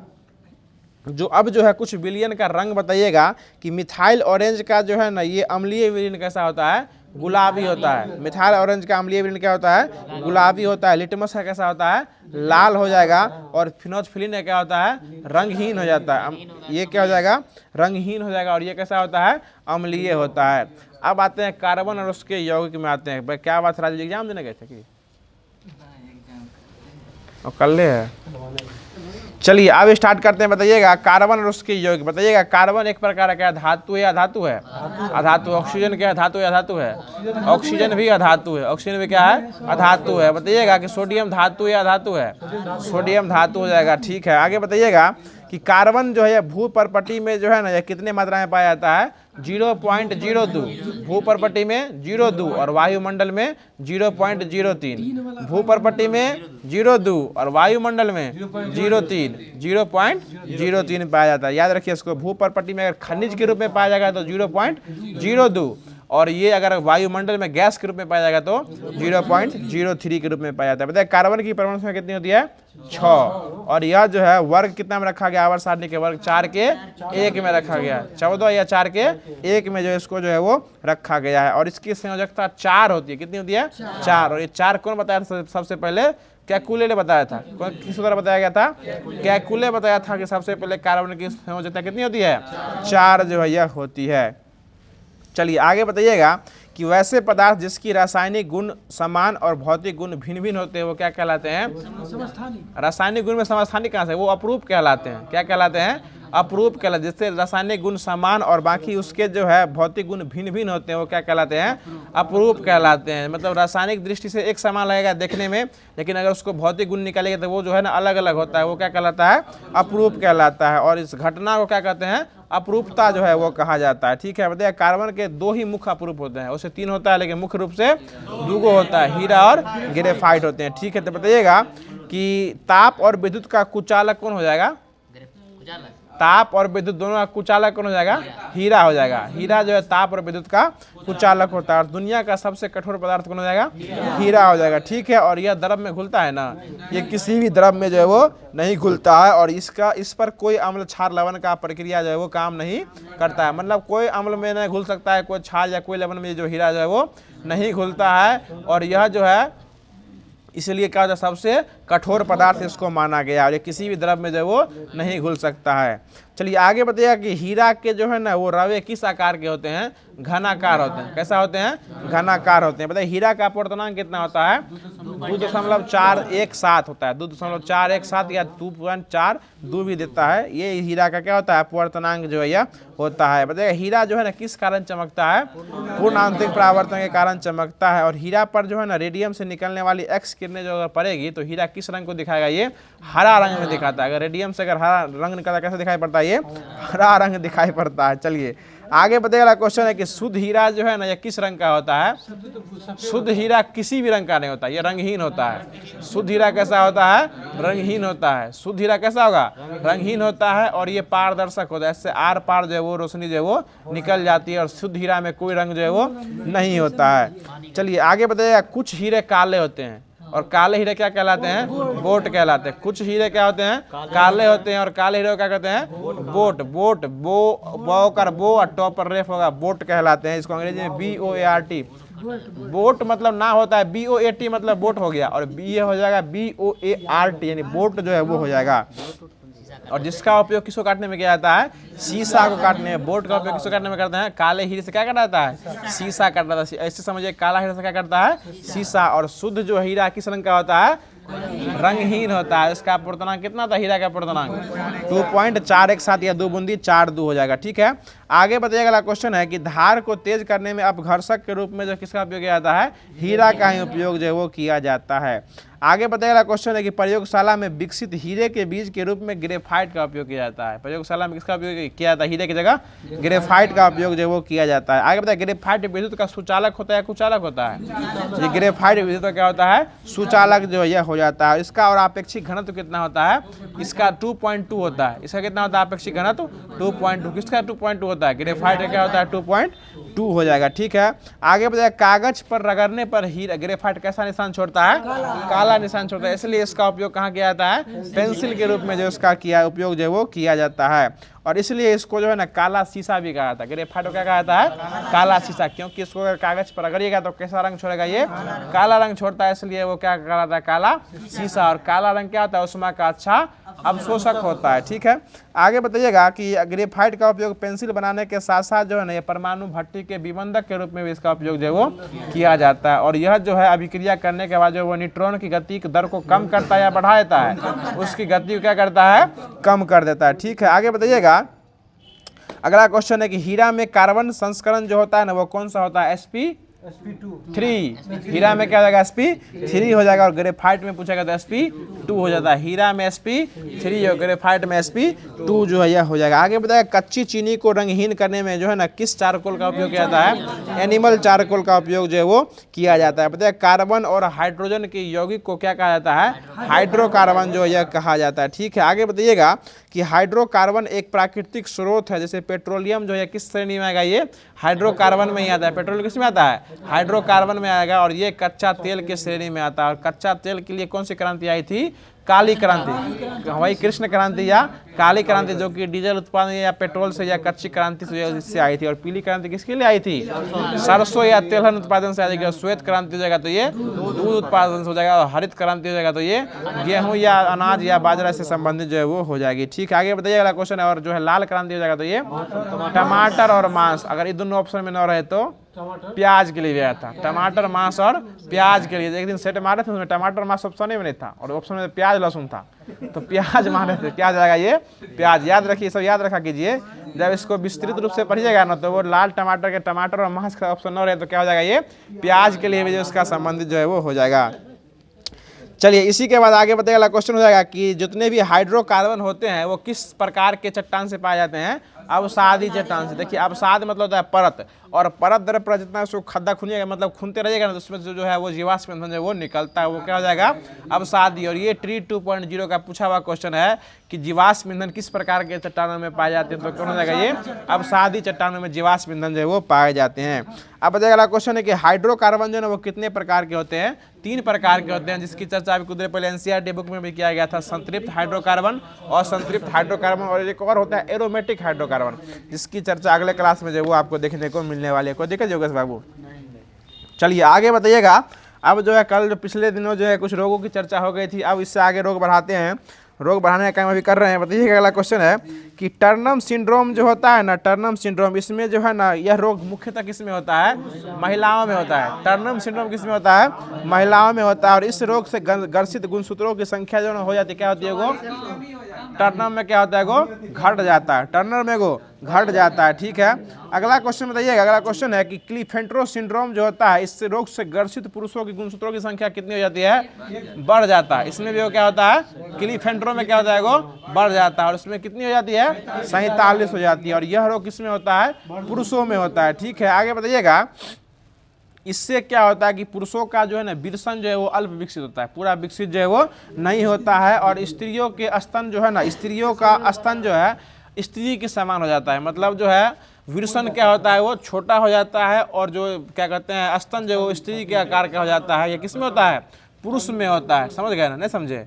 जो अब जो है कुछ विलयन का रंग बताइएगा कि मिथाइल ऑरेंज का जो है ना ये अम्लीय विलयन कैसा होता है, गुलाबी होता है। मिथाइल ऑरेंज का अम्लीय विलयन क्या होता है, गुलाबी होता है। लिटमस का कैसा होता है, लाल हो जाएगा। और फिनोल्फिलीन क्या होता है, रंगहीन हो जाता है। ये क्या हो जाएगा, रंगहीन हो जाएगा। और ये कैसा होता है, अम्लीय होता है। अब आते हैं कार्बन और उसके यौगिक में आते हैं। क्या बात, राजू एग्जाम देने गए थे कि कल है? चलिए अब स्टार्ट करते हैं। बताइएगा कार्बन और उसके यौगिक। बताइएगा कार्बन एक प्रकार का धातु है या अधातु है, अधातु। ऑक्सीजन क्या है, धातु या अधातु है, ऑक्सीजन भी अधातु है। ऑक्सीजन भी क्या है, अधातु है। बताइएगा कि सोडियम धातु या अधातु है, सोडियम धातु हो जाएगा। ठीक है, आगे बताइएगा कि कार्बन जो है भू परपटी में जो है ना यह कितने मात्रा में पाया जाता है, 0.02। भू परपटी में 0.2 और वायुमंडल में 0.03। भू परपटी में 0.2 और वायुमंडल में 0.03 पाया जाता है। याद रखिए इसको। भू परपटी में अगर खनिज के रूप में पाया जाएगा तो 0.02, और ये अगर वायुमंडल में गैस के रूप में पाया जाएगा तो 0.03 के रूप में पाया जाता है। बताइए कार्बन की परमाणु संख्या कितनी होती है, 6। और यह जो है वर्ग कितना में रखा गया, आवर्त सारणी के वर्ग 4 के 1 में रखा गया है। 14 या 4 के 1 में जो है इसको जो है वो रखा गया है। और इसकी संयोजकता 4 होती है। कितनी होती है, 4। और ये 4 कौन बताया था सबसे पहले, कैकुले ने बताया था। किस द्वारा बताया गया था, कैकुले बताया था कि सबसे पहले कार्बन की संयोजकता कितनी होती है, 4 जो है यह होती है। चलिए आगे बताइएगा कि वैसे पदार्थ जिसकी रासायनिक गुण समान और भौतिक गुण भिन्न भिन्न होते हैं वो क्या कहलाते हैं, रासायनिक गुण में समस्थानिक कहाँ से, वो अपरूप कहलाते हैं। क्या कहलाते हैं, अपरूप कहलाते हैं। जिससे रासायनिक गुण समान और बाकी उसके जो है भौतिक गुण भिन्न भिन्न होते हैं वो क्या कहलाते हैं, अपरूप कहलाते हैं। मतलब रासायनिक दृष्टि से एक समान लगेगा देखने में, लेकिन अगर उसको भौतिक गुण निकालेगा तो वो जो है ना अलग अलग होता है, वो क्या कहलाता है, अपरूप कहलाता है। और इस घटना को क्या कहते हैं, अपरूपता जो है वो कहा जाता है। ठीक है, बताइए कार्बन के 2 ही मुख्य अपरूप होते हैं, उससे 3 होता है लेकिन मुख्य रूप से 2 होता है, हीरा और ग्रेफाइट होते हैं। ठीक है, तो बताइएगा कि ताप और विद्युत का कुचालक कौन हो जाएगा, ताप और विद्युत दोनों का कुचालक कौन हो जाएगा, हीरा हो जाएगा। हीरा जो है ताप और विद्युत का कुचालक होता है। और दुनिया का सबसे कठोर पदार्थ कौन हो जाएगा, हीरा हो जाएगा। ठीक है, और यह द्रव में घुलता है ना, ये किसी भी द्रव में जो है वो नहीं घुलता है। और इस पर कोई अम्ल क्षार लवण का प्रक्रिया जो है वो काम नहीं करता है। मतलब कोई अम्ल में नहीं घुल सकता है, कोई क्षार या कोई लवण में जो हीरा जो है वो नहीं घुलता है। और यह जो है इसलिए क्या होता है, सबसे कठोर पदार्थ इसको माना गया, और ये किसी भी द्रव में जो है वो नहीं घुल सकता है। चलिए आगे बताइएगा कि हीरा के जो है ना वो रवे किस आकार के होते हैं, घनाकार होते हैं। कैसा होते हैं, घनाकार होते हैं। बताइए हीरा का अपवर्तनांक कितना होता है, 2.417 होता है। 2.417 या 2.42 भी देता है। ये हीरा का क्या होता है, अपवर्तनांक जो है यह होता है। बताइए हीरा जो है ना किस कारण चमकता है, पूर्ण आंतरिक परावर्तन के कारण चमकता है। और हीरा पर जो है ना रेडियम से निकलने वाली एक्स किरणें जो अगर पड़ेगी तो हीरा किस रंग को दिखाएगा, ये हरा रंग में दिखाता है। अगर रेडियम से अगर हरा रंग निकलता है कैसे दिखाई पड़ता है, ये हरा रंग दिखाई पड़ता है। चलिए आगे बताइएगा क्वेश्चन है कि शुद्ध हीरा जो है ना ये किस रंग का होता है, शुद्ध हीरा किसी भी रंग का नहीं होता, ये रंगहीन होता है। शुद्ध हीरा कैसा होता है, रंगहीन होता है। शुद्ध हीरा कैसा होगा, रंगहीन होता है। और ये पारदर्शक होता है, इससे आर पार जो है वो रोशनी जो है वो निकल जाती है। और शुद्ध हीरा में कोई रंग जो है वो नहीं होता है। चलिए आगे बताइएगा कुछ हीरे काले होते हैं और काले हीरे क्या कहलाते हैं, बोट कहलाते हैं। कुछ हीरे क्या होते हैं, काले होते हैं, और काले हीरे को क्या कहते हैं, बोट। बोट बो कर बो और टॉप पर रेफ होगा, बोट कहलाते हैं। इसको अंग्रेजी में BOART, बोट मतलब ना होता है, BOAT मतलब बोट हो गया, और ये हो जाएगा BOART यानी बोट जो है वो हो जाएगा। और जिसका उपयोग किसको काटने में किया जाता है, शीशा को काटने में। बोट का उपयोग किसको काटने में करते हैं, काले हीरे से क्या काटा जाता है, शीशा काटा जाता है। ऐसे समझिए काला हीरा से क्या करता है, शीशा। और शुद्ध जो हीरा किस रंग का होता है, रंगहीन होता है। इसका पूर्णांक कितना था हीरा का पूर्णांक 2.4 एक साथ या 2 बूंदी 4 2 हो जाएगा। ठीक है, आगे बताइएगा। अगला क्वेश्चन है कि धार को तेज करने में अपघर्षक के रूप में जो किसका उपयोग किया जाता है, हीरा का ही उपयोग जो है वो किया जाता है। आगे बताइएगा क्वेश्चन है कि प्रयोगशाला में विकसित हीरे के बीज के रूप में ग्रेफाइट का उपयोग किया जाता है। प्रयोगशाला में किसका उपयोग किया जाता है, हीरे की जगह ग्रेफाइट का उपयोग जो है वो किया जाता है। आगे बताइए ग्रेफाइट विद्युत का सुचालक होता है या कुचालक होता है, ये ग्रेफाइट विद्युत का क्या होता है, सुचालक जो यह हो जाता है। इसका और आपेक्षिक घनत्व कितना होता है, इसका 2.2 होता है। इसका कितना होता है आपेक्षिक घनत्व 2.2, किसका 2.2 होता है, ग्रेफाइट का क्या होता है 2.2 हो जाएगा। ठीक है, आगे बताइए कागज पर रगड़ने पर हीरा ग्रेफाइट कैसा निशान छोड़ता है, काला निशान छोड़ता है, इसलिए इसका उपयोग कहाँ किया जाता है, पेंसिल के रूप में जो इसका किया उपयोग जो है वो किया जाता है। और इसलिए इसको जो है ना काला शीशा भी कहा जाता है। ग्रेफाइट को क्या कहा जाता है, काला शीशा, क्योंकि इसको अगर कागज पर रगड़िएगा तो कैसा रंग छोड़ेगा, ये काला रंग छोड़ता है, इसलिए वो क्या कहलाता है, काला शीशा। और काला रंग क्या होता है, उष्मा का अच्छा अवशोषक होता है। ठीक है, आगे बताइएगा कि ग्रेफाइट का उपयोग पेंसिल बनाने के साथ साथ जो है ना ये परमाणु भट्टी के विबंधक के रूप में भी इसका उपयोग जो है वो किया जाता है। और यह जो है अभिक्रिया करने के बाद जो वो न्यूट्रॉन की गति की दर को कम करता है या बढ़ा देता है, उसकी गति को क्या करता है, कम कर देता है। ठीक है, आगे बताइएगा। अगला क्वेश्चन है कि हीरा में कार्बन संस्करण जो होता है ना वो कौन सा होता है, sp3। हीरा में क्या हो जाएगा, sp3 हो जाएगा। और ग्रेफाइट में पूछेगा तो sp2 हो जाता है। हीरा में sp3 और ग्रेफाइट में sp2 जो है यह हो जाएगा। आगे बताएगा कच्ची चीनी को रंगहीन करने में जो है ना किस चारकोल का उपयोग किया जाता है, एनिमल चारकोल का उपयोग जो है वो किया जाता है। बताइए कार्बन और हाइड्रोजन के यौगिक को क्या कहा जाता है, हाइड्रोकार्बन जो यह कहा जाता है। ठीक है, आगे बताइएगा कि हाइड्रोकार्बन एक प्राकृतिक स्रोत है, जैसे पेट्रोलियम जो है किस श्रेणी में आएगा, ये हाइड्रोकार्बन में ही आता है। पेट्रोल किस में आता है, हाइड्रोकार्बन में आएगा। और ये कच्चा तेल के श्रेणी में आता है। और कच्चा तेल के लिए कौन सी क्रांति आई थी, काली क्रांति, वही कृष्ण क्रांति या काली क्रांति, जो कि डीजल उत्पादन या पेट्रोल से या कच्ची क्रांति से आई थी। और पीली क्रांति किसके लिए आई थी, सरसों या तेलहन उत्पादन से आ जाएगी। और श्वेत क्रांति हो जाएगा तो ये दूध उत्पादन से हो जाएगा। और हरित क्रांति हो जाएगा तो ये गेहूं या अनाज या बाजरा से संबंधित जो है वो हो जाएगी। ठीक है, आगे बताइए अगला क्वेश्चन है। और जो है लाल क्रांति हो जाएगा तो ये टमाटर और मांस, अगर ये दोनों ऑप्शन में न रहे तो प्याज के लिए गया था, टमाटर मांस और प्याज के लिए। एक दिन सेट मारे थे उसमें टमाटर मांस ऑप्शन में नहीं था और ऑप्शन में प्याज लहसुन था, तो प्याज मारे थे, क्या जाएगा ये प्याज। याद रखिए, सब याद रखा कीजिए। जब इसको विस्तृत रूप से पढ़िएगा ना तो वो लाल टमाटर के टमाटर और मांस का ऑप्शन न रहे तो क्या हो जाएगा, ये प्याज के लिए भी जो इसका संबंधित जो है वो हो जाएगा। चलिए इसी के बाद आगे बताइएगा क्वेश्चन हो जाएगा कि जितने भी हाइड्रोकार्बन होते हैं वो किस प्रकार के चट्टान से पाए जाते हैं, अवसादी चट्टान से। देखिए अवसाद मतलब होता है परत, और परत दर पर जितना उसको खड्डा खुनिएगा मतलब खुनते रहिएगा ना तो उसमें जो है वो जीवाश्म ईंधन जो वो निकलता है, वो क्या हो जाएगा, अवसादी। और ये ट्री 2.0 का पूछा हुआ क्वेश्चन है कि जीवाश्म ईंधन किस प्रकार के चट्टानों में पाए जाते हैं, तो कौन हो जाएगा, ये अवसादी चट्टानों में जीवाश्म ईंधन जो है वो पाए जाते हैं। अब बताइएगा अगला क्वेश्चन है कि हाइड्रोकार्बन जो है वो कितने प्रकार के होते हैं, 3 प्रकार के होते हैं, जिसकी चर्चा अभी कुछ देर पहले एनसीईआरटी बुक में भी किया गया था। संतृप्त हाइड्रोकार्बन और संतृप्त हाइड्रोकार्बन, और एक और होता है एरोमेटिक हाइड्रोकार्बन, जिसकी चर्चा अगले क्लास में जो वो आपको देखने को मिलने वाली है। कोई दिक्कत योगेश बाबू? चलिए आगे बताइएगा। अब जो है कल जो पिछले दिनों जो है कुछ रोगों की चर्चा हो गई थी, अब इससे आगे रोग बढ़ाते हैं, रोग बढ़ाने का काम अभी कर रहे हैं। बताइएगा अगला क्वेश्चन है कि टर्नम सिंड्रोम जो होता है ना, टर्नम सिंड्रोम, इसमें जो है ना यह रोग मुख्यतः किस में होता है, महिलाओं में होता है। टर्नम सिंड्रोम किस में होता है, महिलाओं में होता है। और इस रोग से ग्रसित गुणसूत्रों की संख्या जो हो जाती है, क्या होती है, वो टर्नर में क्या होता है, वो घट जाता है, टर्नर में वो घट जाता है। ठीक है, अगला क्वेश्चन बताइएगा। अगला क्वेश्चन है कि क्लीफेंट्रो सिंड्रोम जो होता है, इससे रोग से ग्रसित पुरुषों की गुणसूत्रों की संख्या कितनी हो जाती है, बढ़ जाता है। इसमें भी वो क्या होता है, क्लीफेंट्रो में क्या होता है, वो बढ़ जाता है। और इसमें कितनी हो जाती है, 47 हो जाती है। और यह रोग किसमें होता है, पुरुषों में होता है। ठीक है, आगे बताइएगा। इससे क्या होता है कि पुरुषों का जो है ना विरसन जो है वो अल्प विकसित होता है, पूरा विकसित जो है वो नहीं होता है। और स्त्रियों के स्तन जो है ना, स्त्रियों का स्तन जो है स्त्री के समान हो जाता है, मतलब जो है विरसन क्या होता है, वो छोटा हो जाता है। और जो क्या कहते हैं स्तन जो है वो स्त्री के आकार का हो जाता है। ये किस में होता है, पुरुष में होता है। समझ गए ना, नहीं समझे,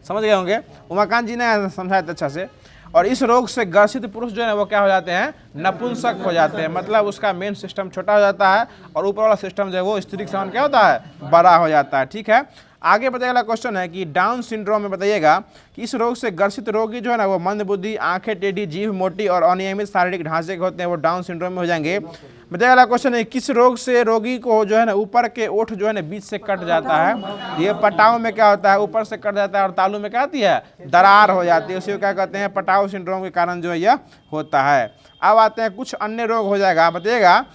समझ गए होंगे, उमाकांत जी ने समझाया था अच्छा से। और इस रोग से ग्रसित पुरुष जो है वो क्या हो जाते हैं, नपुंसक हो जाते हैं, मतलब उसका मेन सिस्टम छोटा हो जाता है और ऊपर वाला सिस्टम जो है वो स्त्री के समान क्या होता है, बड़ा हो जाता है। ठीक है, आगे बताइए अगला क्वेश्चन है कि डाउन सिंड्रोम में बताइएगा कि इस रोग से ग्रसित रोगी जो है ना वो मंदबुद्धि, आंखें टेढ़ी, जीभ मोटी और अनियमित शारीरिक ढांचे के होते हैं, वो डाउन सिंड्रोम में हो जाएंगे। बताइए अगला क्वेश्चन है किस रोग से रोगी को जो है ना ऊपर के ओठ जो है ना बीच से कट जाता है। ये पटाव में क्या होता है, ऊपर से कट जाता है और तालू में क्या आती है, दरार हो जाती है, उसी को क्या कहते हैं, पटाव सिंड्रोम के कारण जो है यह होता है। अब आते हैं कुछ अन्य रोग हो जाएगा। बताइएगा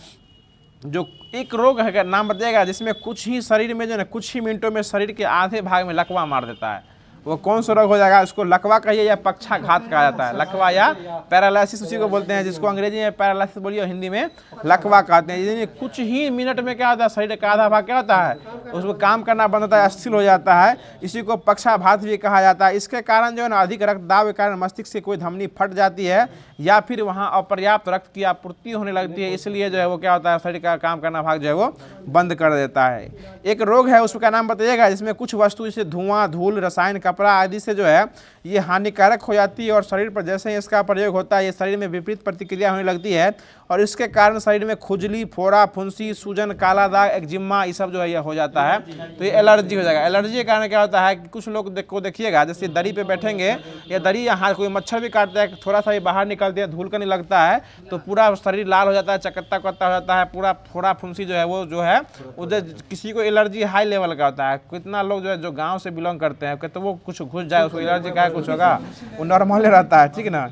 जो एक रोग है नाम बताइएगा जिसमें कुछ ही शरीर में जो है कुछ ही मिनटों में शरीर के आधे भाग में लकवा मार देता है, वो कौन सा रोग हो जाएगा। उसको लकवा कहिए या पक्षाघात कहा जाता है। लकवा या पैरालिसिस उसी को बोलते हैं, जिसको अंग्रेजी में पैरालिसिस बोलिए और हिंदी में लकवा कहते हैं। यानी कुछ ही मिनट में क्या होता है, शरीर का आधा भाग क्या होता है, उसको काम करना बंद होता है, अस्थिर हो जाता है, इसी को पक्षाघात भी कहा जाता है। इसके कारण जो है ना अधिक रक्तदाब के कारण मस्तिष्क से कोई धमनी फट जाती है या फिर वहाँ अपर्याप्त रक्त की आपूर्ति होने लगती है, इसलिए जो है वो क्या होता है, शरीर का काम करना भाग जो है वो बंद कर देता है। एक रोग है उसका नाम बताइएगा जिसमें कुछ वस्तु जैसे धुआं, धूल, रसायन, कपड़ा आदि से जो है ये हानिकारक हो जाती है और शरीर पर जैसे ही इसका प्रयोग होता है ये शरीर में विपरीत प्रतिक्रिया होने लगती है और इसके कारण शरीर में खुजली, फोड़ा, फुंसी, सूजन, काला दाग, एक्जिमा ये सब जो है ये हो जाता है। तो ये एलर्जी हो जाएगा। एलर्जी के कारण क्या होता है कि कुछ लोग को देखिएगा जैसे दरी पे बैठेंगे या दरी यहाँ कोई मच्छर भी काटता है, थोड़ा सा भी बाहर निकलती है, धूल करने लगता है तो पूरा शरीर लाल हो जाता है, चकत्ता कत्ता हो जाता है, पूरा फोड़ा फुंसी जो है वो जो है उधर किसी को एलर्जी हाई लेवल का होता है। कितना लोग जो है जो गाँव से बिलोंग करते हैं तो वो कुछ घुस जाए उसको एलर्जी का कुछ होगा, वो नॉर्मल रहता है, ठीक है ना।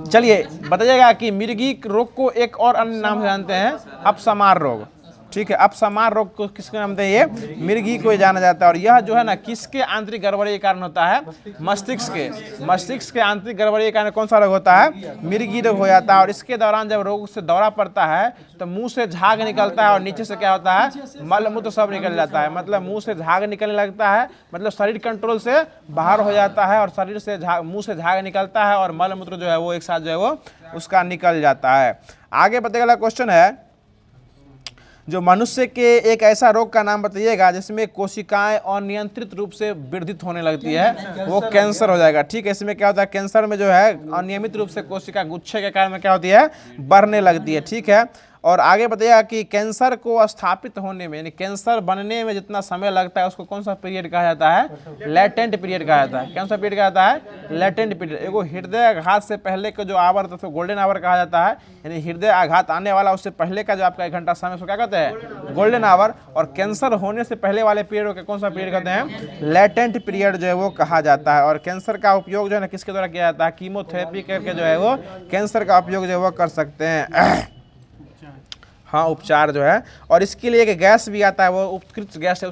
चलिए बताइएगा कि मिर्गी रोग को एक और अन्य नाम से जानते हैं, अपसमार रोग, ठीक है। अपसमार रोग को किसके नाम से, ये मिर्गी को जाना जाता है और यह जो है ना किसके आंतरिक गड़बड़ी के कारण होता है, मस्तिष्क के आंतरिक गड़बड़ी के कारण कौन सा रोग होता है, मिर्गी रोग हो जाता है। और इसके दौरान जब रोग से दौरा पड़ता है तो मुंह से झाग निकलता है और नीचे से क्या होता है, मलमूत्र सब निकल जाता है, मतलब मुंह से झाग निकलने लगता है, मतलब शरीर कंट्रोल से बाहर हो जाता है और शरीर से मुंह से झाग निकलता है और मलमूत्र जो है वो एक साथ जो है वो उसका निकल जाता है। आगे बताइए अगला क्वेश्चन है जो मनुष्य के एक ऐसा रोग का नाम बताइएगा जिसमें कोशिकाएं अनियंत्रित रूप से वृद्धित होने लगती है, वो कैंसर हो जाएगा, ठीक है। इसमें क्या होता है, कैंसर में जो है अनियमित रूप से कोशिका गुच्छे के कारण में क्या होती है, बढ़ने लगती है, ठीक है। और आगे बताइएगा कि कैंसर को स्थापित होने में यानी कैंसर बनने में जितना समय लगता है उसको कौन सा पीरियड कहा जाता है, लेटेंट पीरियड कहा जाता है। कौन सा पीरियड कहा जाता है, लेटेंट पीरियड। एगो हृदय आघात से पहले का जो आवर उसको गोल्डन आवर कहा जाता है, यानी हृदय आघात आने वाला उससे पहले का जो आपका 1 घंटा समय उसको क्या कहते हैं, गोल्डन आवर। और कैंसर होने से पहले वाले पीरियड को कौन सा पीरियड कहते हैं, लेटेंट पीरियड जो है वो कहा जाता है। और कैंसर का उपयोग जो है ना किसके द्वारा किया जाता है, कीमोथेरेपी करके जो है वो कैंसर का उपयोग जो है वो कर सकते हैं, हाँ उपचार जो है। और इसके लिए एक गैस भी आता है, वो उत्कृष्ट गैस है,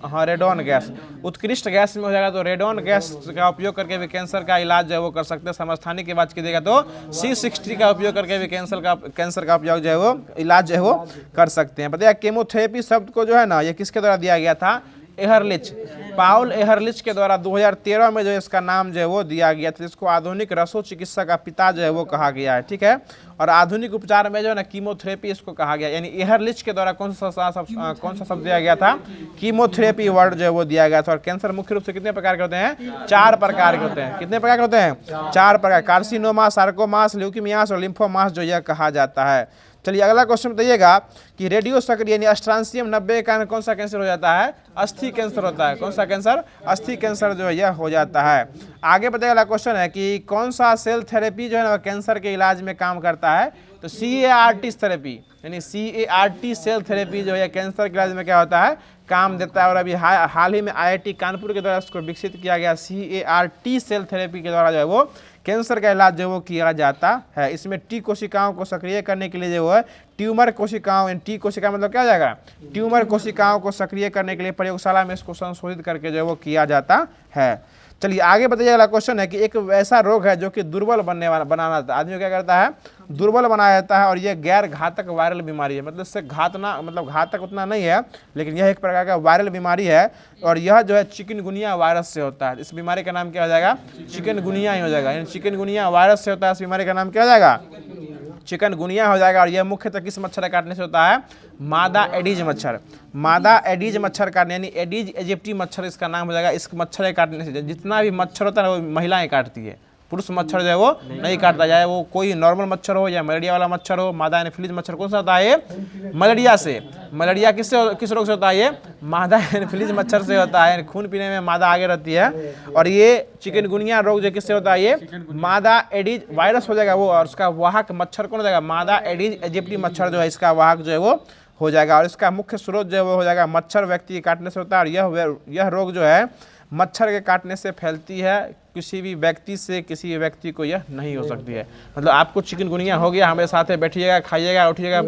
हाँ रेडॉन गैस, उत्कृष्ट गैस में हो जाएगा तो रेडॉन गैस का उपयोग करके भी कैंसर का इलाज जो है वो कर सकते हैं। समस्थानी की बात कीजिएगा तो C60 का उपयोग करके भी कैंसर का उपयोग जो है वो इलाज जो है वो कर सकते हैं। बताइए केमोथेरेपी शब्द को जो है ना ये किसके द्वारा दिया गया था, एहरलिच, पाउल एहरलिच के द्वारा 2013 में जो इसका नाम जो है वो दिया गया था, जिसको आधुनिक रसो चिकित्सा का पिता जो है वो कहा गया है, ठीक है। और आधुनिक उपचार में जो है ना कीमोथेरेपी इसको कहा गया, यानी एहरलिच के द्वारा कौन सा शब्द दिया गया था, कीमोथेरेपी वर्ड जो है वो दिया गया था। और कैंसर मुख्य रूप से कितने प्रकार के होते हैं, 4 प्रकार के होते हैं। कितने प्रकार के होते हैं, 4 प्रकार, कार्सिनोमा, सार्कोमास, ल्यूकीमियास और लिम्फोमास जो यह कहा जाता है। चलिए अगला क्वेश्चन बताइएगा कि रेडियो सक्रिय यानी अस्ट्रांसियम 90 के कारण कौन सा कैंसर हो जाता है, अस्थि कैंसर होता है। कौन सा कैंसर, अस्थि कैंसर जो है यह हो जाता है। आगे बताइए अगला क्वेश्चन है कि कौन सा सेल थेरेपी जो है ना कैंसर के इलाज में काम करता है, तो CAR-T थेरेपी यानी CAR-T सेल थेरेपी जो है कैंसर के इलाज में क्या होता है, काम देता है। और अभी हाल ही में IIT कानपुर के द्वारा इसको विकसित किया गया CAR-T सेल थेरेपी के द्वारा जो है वो कैंसर का इलाज जो वो किया जाता है। इसमें T कोशिकाओं को सक्रिय करने के लिए जो है ट्यूमर कोशिकाओं, T कोशिका मतलब क्या हो जाएगा, ट्यूमर कोशिकाओं को सक्रिय करने के लिए प्रयोगशाला में इसको संशोधित करके जो है वो किया जाता है। चलिए आगे बताइए अगला क्वेश्चन है कि एक ऐसा रोग है जो कि दुर्बल बनाना आदमी को क्या करता है, दुर्बल बनाया जाता है। और यह गैर घातक वायरल बीमारी है, मतलब इससे घातक उतना नहीं है, लेकिन यह एक प्रकार का वायरल बीमारी है। और यह जो है चिकनगुनिया वायरस से होता है। इस बीमारी का नाम क्या हो जाएगा, चिकनगुनिया ही हो जाएगा, यानी चिकनगुनिया वायरस से होता है। इस बीमारी का नाम क्या हो जाएगा, चिकनगुनिया हो जाएगा। और यह मुख्यतः किस मच्छर के काटने से होता है, मादा एडीज मच्छर, मादा एडीज मच्छर काटने यानी एडीज एजिप्टी मच्छर इसका नाम हो जाएगा। इस मच्छर के काटने से जितना भी मच्छर होता है वो महिलाएं काटती है, पुरुष मच्छर जो है वो नहीं काटता, चाहे वो कोई नॉर्मल मच्छर हो या मलेरिया वाला मच्छर हो। मादा एनोफिलीज मच्छर कौन सा होता है? ये मलेरिया से। मलेरिया किस रोग से होता है? ये मादा एनोफिलीज मच्छर से होता है, खून पीने में मादा आगे रहती है। और ये चिकनगुनिया रोग जो किससे होता है? ये मादा एडिज वायरस हो जाएगा वो, और उसका वाहक मच्छर कौन हो जाएगा? मादा एडिज इजिप्टी मच्छर जो है इसका वाहक जो है वो हो जाएगा। और इसका मुख्य स्रोत जो है वो हो जाएगा मच्छर व्यक्ति के काटने से होता है। और यह रोग जो है मच्छर के काटने से फैलती है, किसी भी व्यक्ति से किसी भी व्यक्ति को यह नहीं हो सकती है। मतलब आपको चिकनगुनिया हो गया, हमारे साथ बैठिएगा, खाइएगा, उठिएगा,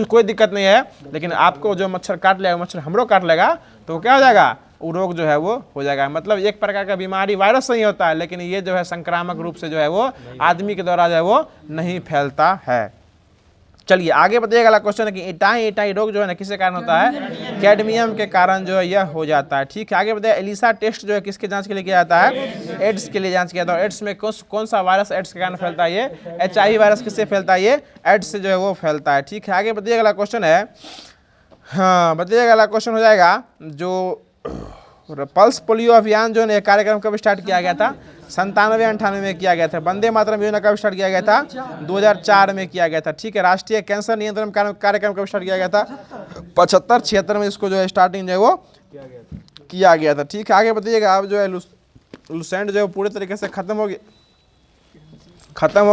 कोई दिक्कत नहीं है, लेकिन आपको जो मच्छर काट लेगा, मच्छर हमरो काट लेगा तो क्या हो जाएगा? वो रोग जो है वो हो जाएगा। मतलब एक प्रकार का बीमारी वायरस से ही होता है, लेकिन ये जो है संक्रामक रूप से जो है वो आदमी के द्वारा जो है वो नहीं फैलता है। चलिए आगे बताइएगा। अगला क्वेश्चन है कि इटाई रोग जो है ना किसके कारण होता है? कैडमियम के कारण जो है यह हो जाता है। ठीक है, आगे बताइए। एलिसा टेस्ट जो है किसके जांच के लिए किया जाता है? एड्स के लिए जांच किया जाता है। एड्स में कौन सा वायरस एड्स के कारण फैलता है? ये HIV वायरस किससे फैलता है? ये एड्स से जो है वो फैलता है। ठीक है, आगे बताइएगा। अगला क्वेश्चन है, हाँ बताइएगा, अगला क्वेश्चन हो जाएगा जो पल्स पोलियो अभियान जो है कार्यक्रम कब स्टार्ट किया गया था? 97-98 में किया गया था। वंदे मातरम योजना कब स्टार्ट किया गया था? 2004 में किया गया था। ठीक है, राष्ट्रीय कैंसर नियंत्रण कार्यक्रम कब स्टार्ट किया गया था? 75-76 में इसको जो है स्टार्टिंग जो है वो किया गया था। ठीक है, आगे बताइएगा। अब जो है लुसेंट जो है पूरे तरीके से खत्म हो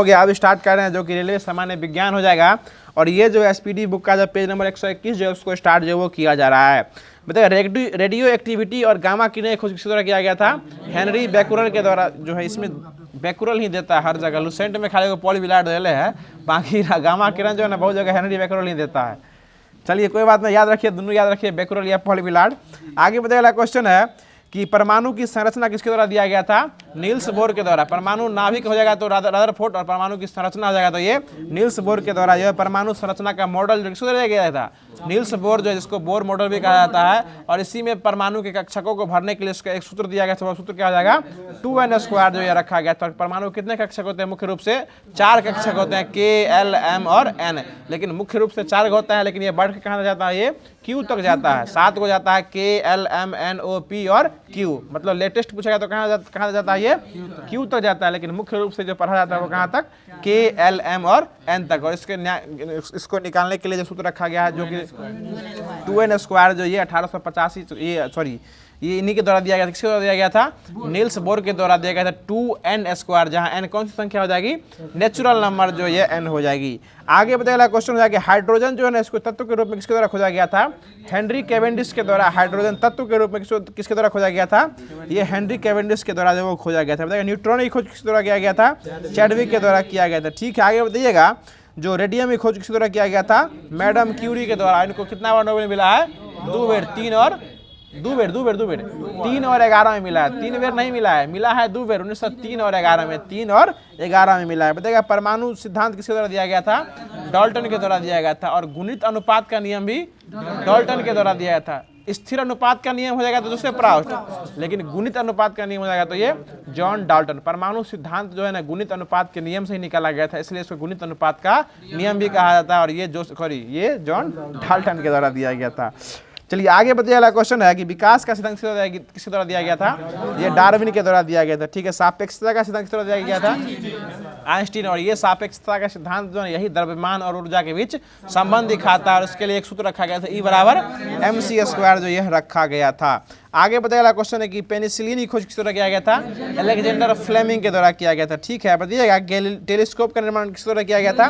गया। अब स्टार्ट कर रहे हैं जो कि रेलवे सामान्य विज्ञान हो जाएगा। और ये जो SPD बुक का जो पेज नंबर 121 जो है उसको स्टार्ट जो है वो किया जा रहा है। बताइए रेडियो एक्टिविटी और गामा किरण खोज किस द्वारा किया गया था? हेनरी बैकुरल के द्वारा। जो है इसमें बैकुरल ही देता है हर जगह, लुसेंट में खाली पॉल विलार्ड देले है, बाकी गामा किरण जो है ना बहुत जगह हेनरी बैकुरल ही देता है। चलिए कोई बात नहीं, याद रखिए, दोनों याद रखिए, बैकुरल या पॉल विलार्ड। आगे बताइए। क्वेश्चन है कि परमाणु की संरचना किसके द्वारा दिया गया था? नील्स बोर के द्वारा। परमाणु नाभिक हो जाएगा तो रदरफोर्ड, और परमाणु की संरचना हो जाएगा तो ये नील्स बोर के द्वारा। यह परमाणु संरचना का मॉडल किसको दिया गया था? नील्स बोर, जो है जिसको बोर मॉडल भी कहा जाता है। और इसी में परमाणु के कक्षकों को भरने के लिए उसका एक सूत्र दिया गया था। सूत्र क्या हो जाएगा? 2n² जो ये रखा गया था। परमाणु कितने कक्षक होते हैं? मुख्य रूप से 4 कक्षक होते हैं, K, L, M और N। लेकिन मुख्य रूप से 4 होता है, लेकिन ये बढ़ के कहाँ जाता है? ये Q तक जाता है। 7 को जाता है K, L, M, N, O, P और Q। मतलब लेटेस्ट पूछेगा तो कहाँ जाता है? ये Q तक जाता है, लेकिन मुख्य रूप से जो पढ़ा जाता है वो कहाँ तक? K, L, M और N तक। और इसको निकालने के लिए जो सूत्र रखा गया है जो कि 2n² जो ये 1885 ये इन्हीं के द्वारा दिया गया था। किसके द्वारा दिया गया था? नील्स बोर के द्वारा दिया गया था। 2n², जहां n कौन सी संख्या हो जाएगी? नेचुरल नंबर जो ये n हो जाएगी। आगे बताया क्वेश्चन हो जाएगा हाइड्रोजन जो है ना इसको तत्व के रूप में किसके द्वारा खोजा गया था? हेनरी कैवेंडिश के द्वारा। हाइड्रोजन तत्व के रूप में किसके द्वारा खोजा गया था? ये हेनरी कैवेंडिश के द्वारा जो वो खोजा गया था। बताइए न्यूट्रॉन की खोज किसके द्वारा किया गया था? चैडविक के द्वारा किया गया था। ठीक है, आगे बताइएगा। जो रेडियम की खोज किसके द्वारा किया गया था? मैडम क्यूरी के द्वारा। इनको कितना बार नोबेल मिला है? 2 बार। 3 और 11 में मिला है। 3 बार नहीं मिला है, मिला है 2 बार। 1903 और 11 में, 3 और 11 में मिला है। बताइएगा परमाणु सिद्धांत किसके द्वारा दिया गया था? डाल्टन के द्वारा दिया गया था। और गुणित अनुपात का नियम भी डाल्टन के द्वारा दिया गया था। स्थिर अनुपात का नियम हो जाएगा तो दूसरे प्राउस्ट, लेकिन गुणित अनुपात का नियम हो जाएगा तो ये जॉन डाल्टन। परमाणु सिद्धांत जो है ना गुणित अनुपात के नियम से ही निकाला गया था, इसलिए इसको गुणित अनुपात का नियम भी कहा जाता है। और ये जॉन डाल्टन के द्वारा दिया गया था। चलिए आगे बताइए। अगला क्वेश्चन है कि विकास का सिद्धांत किसके द्वारा दिया गया था? ये डार्विन के द्वारा दिया गया था। ठीक है, सापेक्षता का सिद्धांत किसके द्वारा दिया गया था? आइंस्टीन। और ये सापेक्षता का सिद्धांत जो है यही द्रव्यमान और ऊर्जा के बीच संबंध दिखाता है। और उसके लिए एक सूत्र रखा गया था, E = mc² जो यह रखा गया था। आगे बताइएगा। क्वेश्चन है कि पेनिसिलिन की खोज किस द्वारा किया गया था? अलेक्जेंडर फ्लेमिंग के द्वारा किया गया था। ठीक है, बताइएगा। टेलीस्कोप का निर्माण किस द्वारा किया गया था?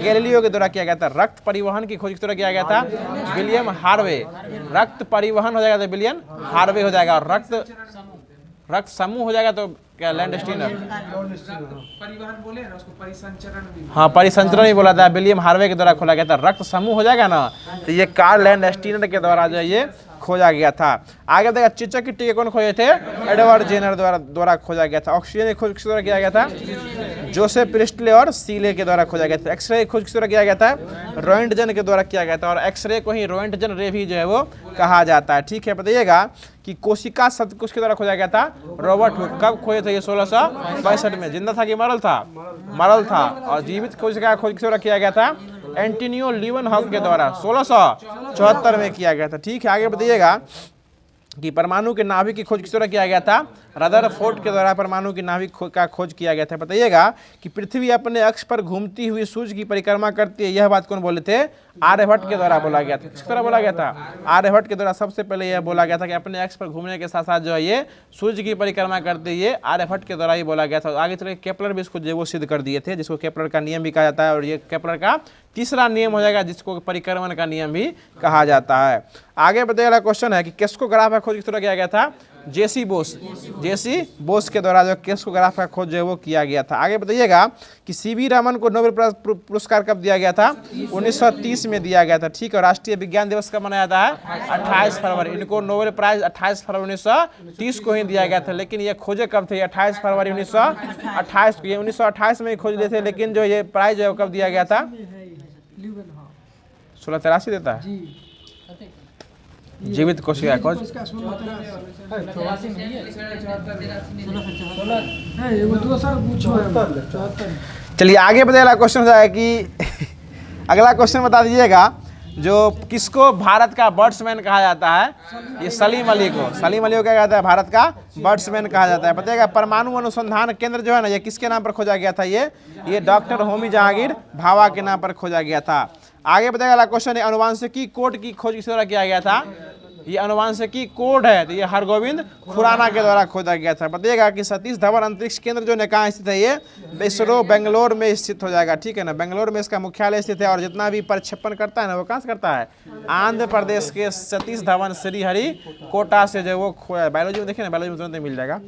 गैलीलियो के द्वारा किया गया था। रक्त परिवहन की खोज किस द्वारा किया गया था? William Harvey. रक्त परिवहन हो जाएगा तो विलियम हार्वे हो जाएगा। और रक्त समूह हो जाएगा तो क्या? लैंडस्टीनर। परिवहन बोले ना उसको, परिसंचरण भी। हाँ, परिसंचरण ही बोला था, विलियम हार्वे के द्वारा खोला गया था। रक्त समूह हो जाएगा ना तो ये कार्ल लैंडस्टीनर के द्वारा जो ये खोजा गया था। आगे देखा चेचक की टीके कौन खोजे थे? एडवर्ड जेनर द्वारा खोजा गया था। ऑक्सीजन की खोज किस द्वारा किया गया था? जोसेफ प्रिस्टले और सीले के द्वारा खोजा गया था। एक्सरे की खोज किस द्वारा किया गया था? रोएंटजन के द्वारा किया गया था। और एक्सरे को ही रोएंटजन रे भी जो है वो कहा जाता है। ठीक है, बताइएगा कि कोशिका शब्द किसके द्वारा खोजा गया था? Robert Hooke. कब खोजे थे? ये 1662 में। जिंदा था कि मरल था? मरल था। और जीवित कोशिका खोज किस द्वारा किया गया था? एंटोनियो लीवन हॉक के द्वारा 1674 में किया गया था। ठीक है, आगे बताइएगा। कि परमाणु के नाभिक की खोज किस द्वारा किया गया था? रदरफोर्ड के द्वारा परमाणु की नाभिक का खोज किया गया था। बताइएगा कि पृथ्वी अपने अक्ष पर घूमती हुई सूर्य की परिक्रमा करती है, यह बात कौन बोले थे? आर्यभट्ट के द्वारा बोला गया था। किस तरह बोला गया था? आर्यभट्ट के द्वारा सबसे पहले यह बोला गया था कि अपने अक्ष पर घूमने के साथ साथ जो है ये सूर्य की परिक्रमा करती है, ये आर्यभट्ट के द्वारा ही बोला गया था। आगे चल के केपलर भी इसको जो वो सिद्ध कर दिए थे, जिसको केपलर का नियम भी कहा जाता है, और ये केपलर का तीसरा नियम हो जाएगा जिसको परिक्रमण का नियम भी कहा जाता है। आगे बताइएगा क्वेश्चन है कि केस्कोग्राफ का खोज किस तरह किया गया था? जेसी बोस के द्वारा जो केस्कोग्राफ का खोज जो है वो किया गया था। आगे बताइएगा कि सीवी रमन को नोबेल पुरस्कार कब दिया गया था? 1930 में दिया गया था। ठीक है। राष्ट्रीय विज्ञान दिवस कब मनाया जाता है? 28 फरवरी। इनको नोबेल प्राइज 28 फरवरी 1930 को ही दिया गया था, लेकिन ये खोजे कब थे? 28 फरवरी 1928 को। ये 1928 में ही खोज लिए थे, लेकिन जो ये प्राइज जो है कब दिया गया था? 1683 देता है जीवित कोशिका खोज। चलिए आगे बताइएगा क्वेश्चन है कि अगला क्वेश्चन बता दीजिएगा, जो किसको भारत का बर्ड्समैन कहा जाता है? ये सलीम अली को क्या कहता है? भारत का बर्ड्समैन कहा जाता है। बताइएगा परमाणु अनुसंधान केंद्र जो है ना, ये किसके नाम पर खोजा गया था? ये डॉक्टर होमी जहांगीर भाभा के नाम पर खोजा गया था। आगे बताइएगा अगला क्वेश्चन है, अनुवांशिकी कोड की खोज किस द्वारा किया गया था? ये अनुवांशिकी कोड है तो ये हरगोविंद खुराना के द्वारा खोजा गया था। बताइएगा कि सतीश धवन अंतरिक्ष केंद्र जो है कहाँ स्थित है? ये इसरो बेंगलोर में स्थित हो जाएगा। ठीक है ना, बेंगलोर में इसका मुख्यालय स्थित है, और जितना भी प्रक्षेपण करता है ना वो कहाँ से करता है? आंध्र प्रदेश के सतीश धवन श्रीहरि कोटा से जो वो बायोलॉजी में देखिए ना, बायोलॉजी में तुरंत मिल जाएगा।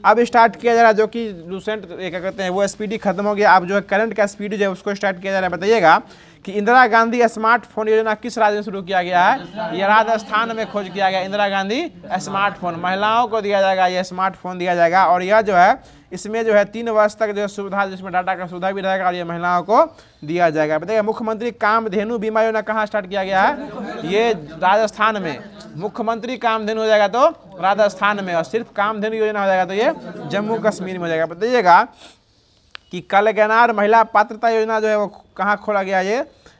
अब स्टार्ट किया जा रहा है जो कि लूसेंट क्या कहते हैं वो स्पीडी खत्म हो गया, अब जो है करंट का स्पीड जो है उसको स्टार्ट किया जा रहा है। बताइएगा कि इंदिरा गांधी स्मार्टफोन योजना किस राज्य में शुरू किया गया है? ये राजस्थान में खोज किया गया। इंदिरा गांधी स्मार्टफोन, महिलाओं को दिया जाएगा, ये स्मार्टफोन दिया जाएगा, और यह जो है इसमें जो है 3 वर्ष तक जो सुविधा, जिसमें डाटा का सुविधा भी रहेगा, और ये महिलाओं को दिया जाएगा। बताइए मुख्यमंत्री कामधेनु बीमा योजना कहाँ स्टार्ट किया गया है? ये राजस्थान में। मुख्यमंत्री कामधेनु हो जाएगा तो राजस्थान में, और सिर्फ कामधेनु योजना हो जाएगा तो ये जम्मू कश्मीर में हो जाएगा। बताइएगा कि कलगनार महिला पात्रता योजना जो है वो कहाँ खोला गया?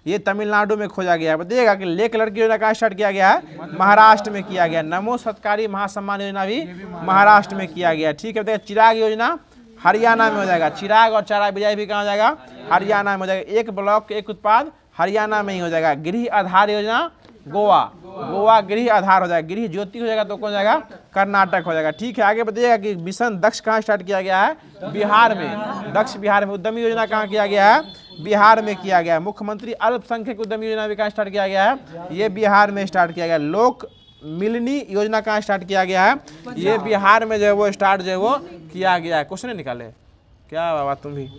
ये तमिलनाडु में खोजा गया है। बताइएगा कि लेक लड़की योजना कहाँ स्टार्ट किया गया है? महाराष्ट्र में किया गया। नमो सत्कारी महासम्मान योजना भी महाराष्ट्र में किया गया। ठीक है। बताइए चिराग योजना हरियाणा में हो जाएगा। चिराग और चारा बिजाई भी कहाँ हो जाएगा? हरियाणा में हो जाएगा। एक ब्लॉक एक उत्पाद हरियाणा में ही हो जाएगा। गृह आधार योजना गोवा गृह आधार हो जाएगा। गृह ज्योति हो जाएगा तो कौन हो जाएगा? कर्नाटक हो जाएगा। ठीक है। आगे बताइएगा कि मिशन दक्ष कहाँ स्टार्ट किया गया है? बिहार में। दक्ष बिहार में। उद्यमी योजना कहाँ किया गया है? बिहार में किया गया है। मुख्यमंत्री अल्पसंख्यक उद्यमी योजना भी कहाँ स्टार्ट किया गया है? ये बिहार में स्टार्ट किया गया। लोक मिलनी योजना कहाँ स्टार्ट किया गया है? ये बिहार में जो है वो स्टार्ट जो है वो किया गया है। क्वेश्चन निकाले क्या बाबा तुम भी?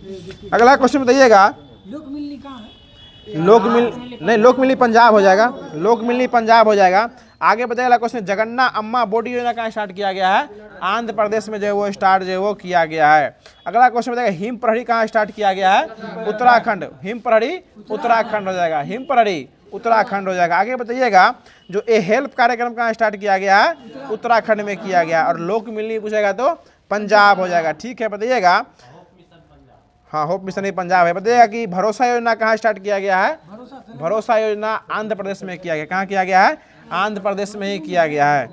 अगला क्वेश्चन बताइएगा, लोक मिलनी कहाँ है? लोक मिलनी पंजाब हो जाएगा। लोक मिलनी पंजाब हो जाएगा। आगे बताइएगा क्वेश्चन, जगन्ना अम्मा बोडी योजना कहाँ स्टार्ट किया गया है? आंध्र प्रदेश में जो है वो स्टार्ट जो है वो किया गया है। अगला क्वेश्चन बताइएगा, हिम प्रहरी कहाँ स्टार्ट किया गया है? उत्तराखंड। हिम प्रहरी उत्तराखंड हो जाएगा। हिम प्रहरी उत्तराखंड हो जाएगा। आगे बताइएगा जो ए हेल्प कार्यक्रम कहाँ स्टार्ट किया गया है? उत्तराखंड में किया गया। और लोक मिलनी पूछेगा तो पंजाब हो जाएगा। ठीक है। बताइएगा हाँ, होप मिशन ही पंजाब है। बताइएगा कि भरोसा योजना कहाँ स्टार्ट किया गया है? भरोसा योजना आंध्र प्रदेश में किया गया। कहाँ किया गया है? आंध्र प्रदेश में ही किया गया है।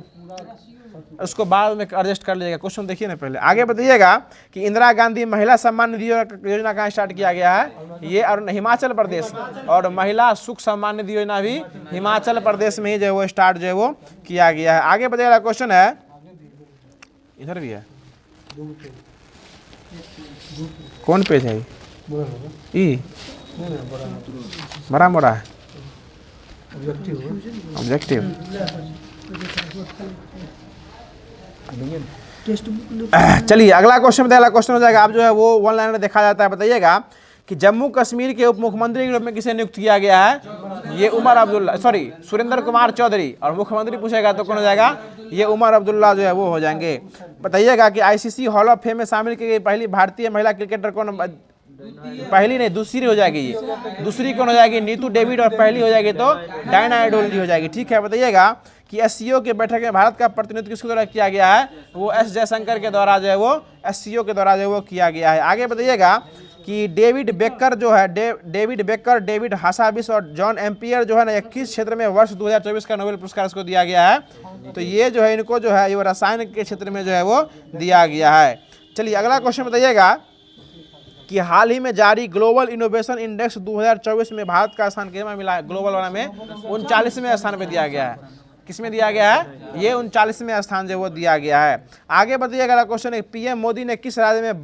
उसको बाद में एडजस्ट कर लीजिएगा। क्वेश्चन देखिए ना पहले। आगे बताइएगा कि इंदिरा गांधी महिला सम्मान निधि योजना कहाँ स्टार्ट किया गया है? ये और हिमाचल प्रदेश। और महिला सुख सम्मान निधि योजना भी हिमाचल प्रदेश में ही जो है वो स्टार्ट जो है वो किया गया है। आगे बताइएगा क्वेश्चन है, इधर भी है, कौन पेज है? ई बड़ा मोड़ा है ऑब्जेक्टिव। चलिए अगला क्वेश्चन बताइए। अगला क्वेश्चन हो जाएगा, अब जो है वो वन लाइनर देखा जाता है। बताइएगा कि जम्मू कश्मीर के उप मुख्यमंत्री के रूप में किसे नियुक्त किया गया है? ये सुरेंद्र कुमार चौधरी। और मुख्यमंत्री पूछेगा तो कौन हो जाएगा? ये उमर अब्दुल्ला जो है वो हो जाएंगे। बताइएगा कि आईसीसी हॉल ऑफ फेम में शामिल की गई पहली भारतीय महिला क्रिकेटर कौन? पहली नहीं, दूसरी हो जाएगी। ये दूसरी कौन हो जाएगी? नीतू डेविड। और पहली हो जाएगी तो डायना आइडोल हो जाएगी। ठीक है। बताइएगा कि एससीओ के बैठक में भारत का प्रतिनिधित्व किसके द्वारा किया गया है? वो एस जयशंकर के द्वारा जो है वो एससीओ के द्वारा जो है वो किया गया है। आगे बताइएगा कि डेविड बेकर जो है डेविड बेकर, डेविड हासाबिस और जॉन एम्पियर जो है ना 21 क्षेत्र में वर्ष 2024 का नोबेल पुरस्कार इसको दिया गया है। तो ये जो है इनको जो है ये रसायन के क्षेत्र में जो है वो दिया गया है। चलिए अगला क्वेश्चन बताइएगा कि हाल ही में जारी ग्लोबल इनोवेशन इंडेक्स 2024 में भारत का स्थान कितना मिला है? ग्लोबल वाला में 39वें स्थान पे दिया गया है। किसमें दिया गया है? ये 39वें स्थान जो वो दिया गया है। आगे बताइएगा अगला क्वेश्चन है, पीएम मोदी ने किस राज्य में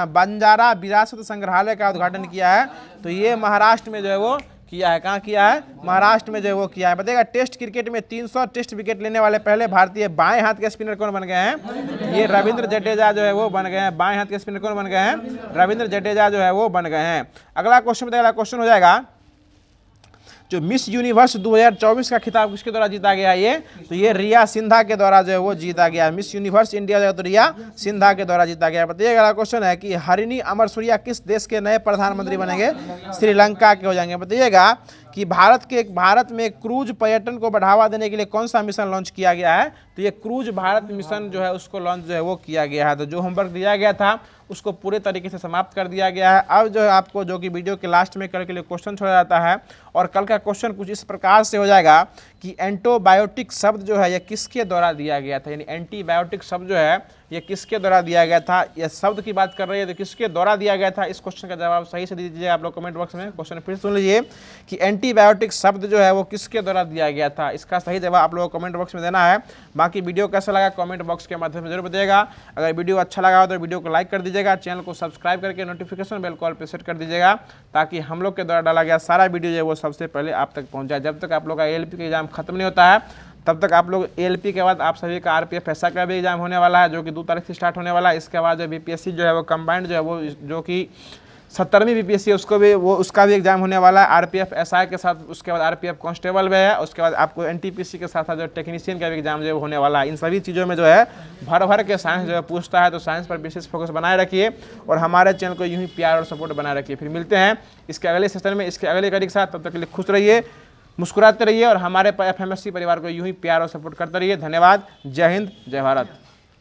बंजारा विरासत संग्रहालय का उद्घाटन किया है? तो ये महाराष्ट्र में जो है वो किया है। कहाँ किया है? महाराष्ट्र में जो है वो किया है। बताइएगा टेस्ट क्रिकेट में 300 टेस्ट विकेट लेने वाले पहले भारतीय बाएं हाथ के स्पिनर कौन बन गए हैं? ये रविंद्र जडेजा जो है वो बन गए हैं। बाएं हाथ के स्पिनर कौन बन गए हैं? रविंद्र जडेजा जो है वो बन गए हैं। अगला क्वेश्चन बताइएगा, क्वेश्चन हो जाएगा जो मिस यूनिवर्स 2024 का खिताब किसके द्वारा जीता गया है? ये तो ये रिया सिन्हा के द्वारा जो है वो जीता गया। मिस यूनिवर्स इंडिया जो है तो रिया सिन्हा के द्वारा जीता गया। बताइएगा अगला क्वेश्चन है कि हरिणी अमरसूरिया किस देश के नए प्रधानमंत्री बनेंगे? श्रीलंका के हो जाएंगे। बताइएगा कि भारत में क्रूज पर्यटन को बढ़ावा देने के लिए कौन सा मिशन लॉन्च किया गया है? तो ये क्रूज भारत मिशन जो है उसको लॉन्च जो है वो किया गया है। तो जो होमवर्क दिया गया था उसको पूरे तरीके से समाप्त कर दिया गया है। अब जो है आपको जो कि वीडियो के लास्ट में कल के लिए क्वेश्चन छोड़ा जाता है और कल का क्वेश्चन कुछ इस प्रकार से हो जाएगा कि एंटीबायोटिक शब्द जो है ये किसके द्वारा दिया गया था? यानी एंटीबायोटिक शब्द जो है ये किसके द्वारा दिया गया था? ये शब्द की बात कर रही है तो किसके द्वारा दिया गया था? इस क्वेश्चन का जवाब सही से दीजिए आप लोग कमेंट बॉक्स में। क्वेश्चन फिर सुन लीजिए कि एंटीबायोटिक शब्द जो है वो किसके द्वारा दिया गया था? इसका सही जवाब आप लोगों को कमेंट बॉक्स में देना है। बाकी वीडियो कैसा लगा कमेंट बॉक्स के माध्यम से जरूर बताइएगा। अगर वीडियो अच्छा लगा हो तो वीडियो को लाइक कर दीजिएगा, चैनल को सब्सक्राइब करके नोटिफिकेशन बेल कॉल पे सेट कर दीजिएगा ताकि हम लोग के द्वारा डाला गया सारा वीडियो जो है वो सबसे पहले आप तक पहुंच जाए। जब तक आप लोग का ALP का एग्जाम खत्म नहीं होता है तब तक आप लोग ALP के बाद आप सभी का RPF ऐसा का भी एग्जाम होने वाला है जो कि 2 तारीख से स्टार्ट होने वाला है। इसके बाद जो BPSC जो है वो कंबाइंड जो है वो जो कि 70वीं BPSC उसका भी एग्जाम होने वाला है RPF SI के साथ। उसके बाद RPF कांस्टेबल में है। उसके बाद आपको NTPC के साथ साथ जो टेक्नीशियन का भी एग्जाम जो है होने वाला है। इन सभी चीज़ों में जो है भर के साइंस जो है पूछता है, तो साइंस पर विशेष फोकस बनाए रखिए और हमारे चैनल को यूं ही प्यार और सपोर्ट बनाए रखिए। फिर मिलते हैं इसके अगले सेशन में इसके अगले कड़ी के साथ। तब तक के लिए खुश रहिए, मुस्कुराते रहिए और हमारे FMSC परिवार को यूं ही प्यार और सपोर्ट करते रहिए। धन्यवाद। जय हिंद, जय भारत।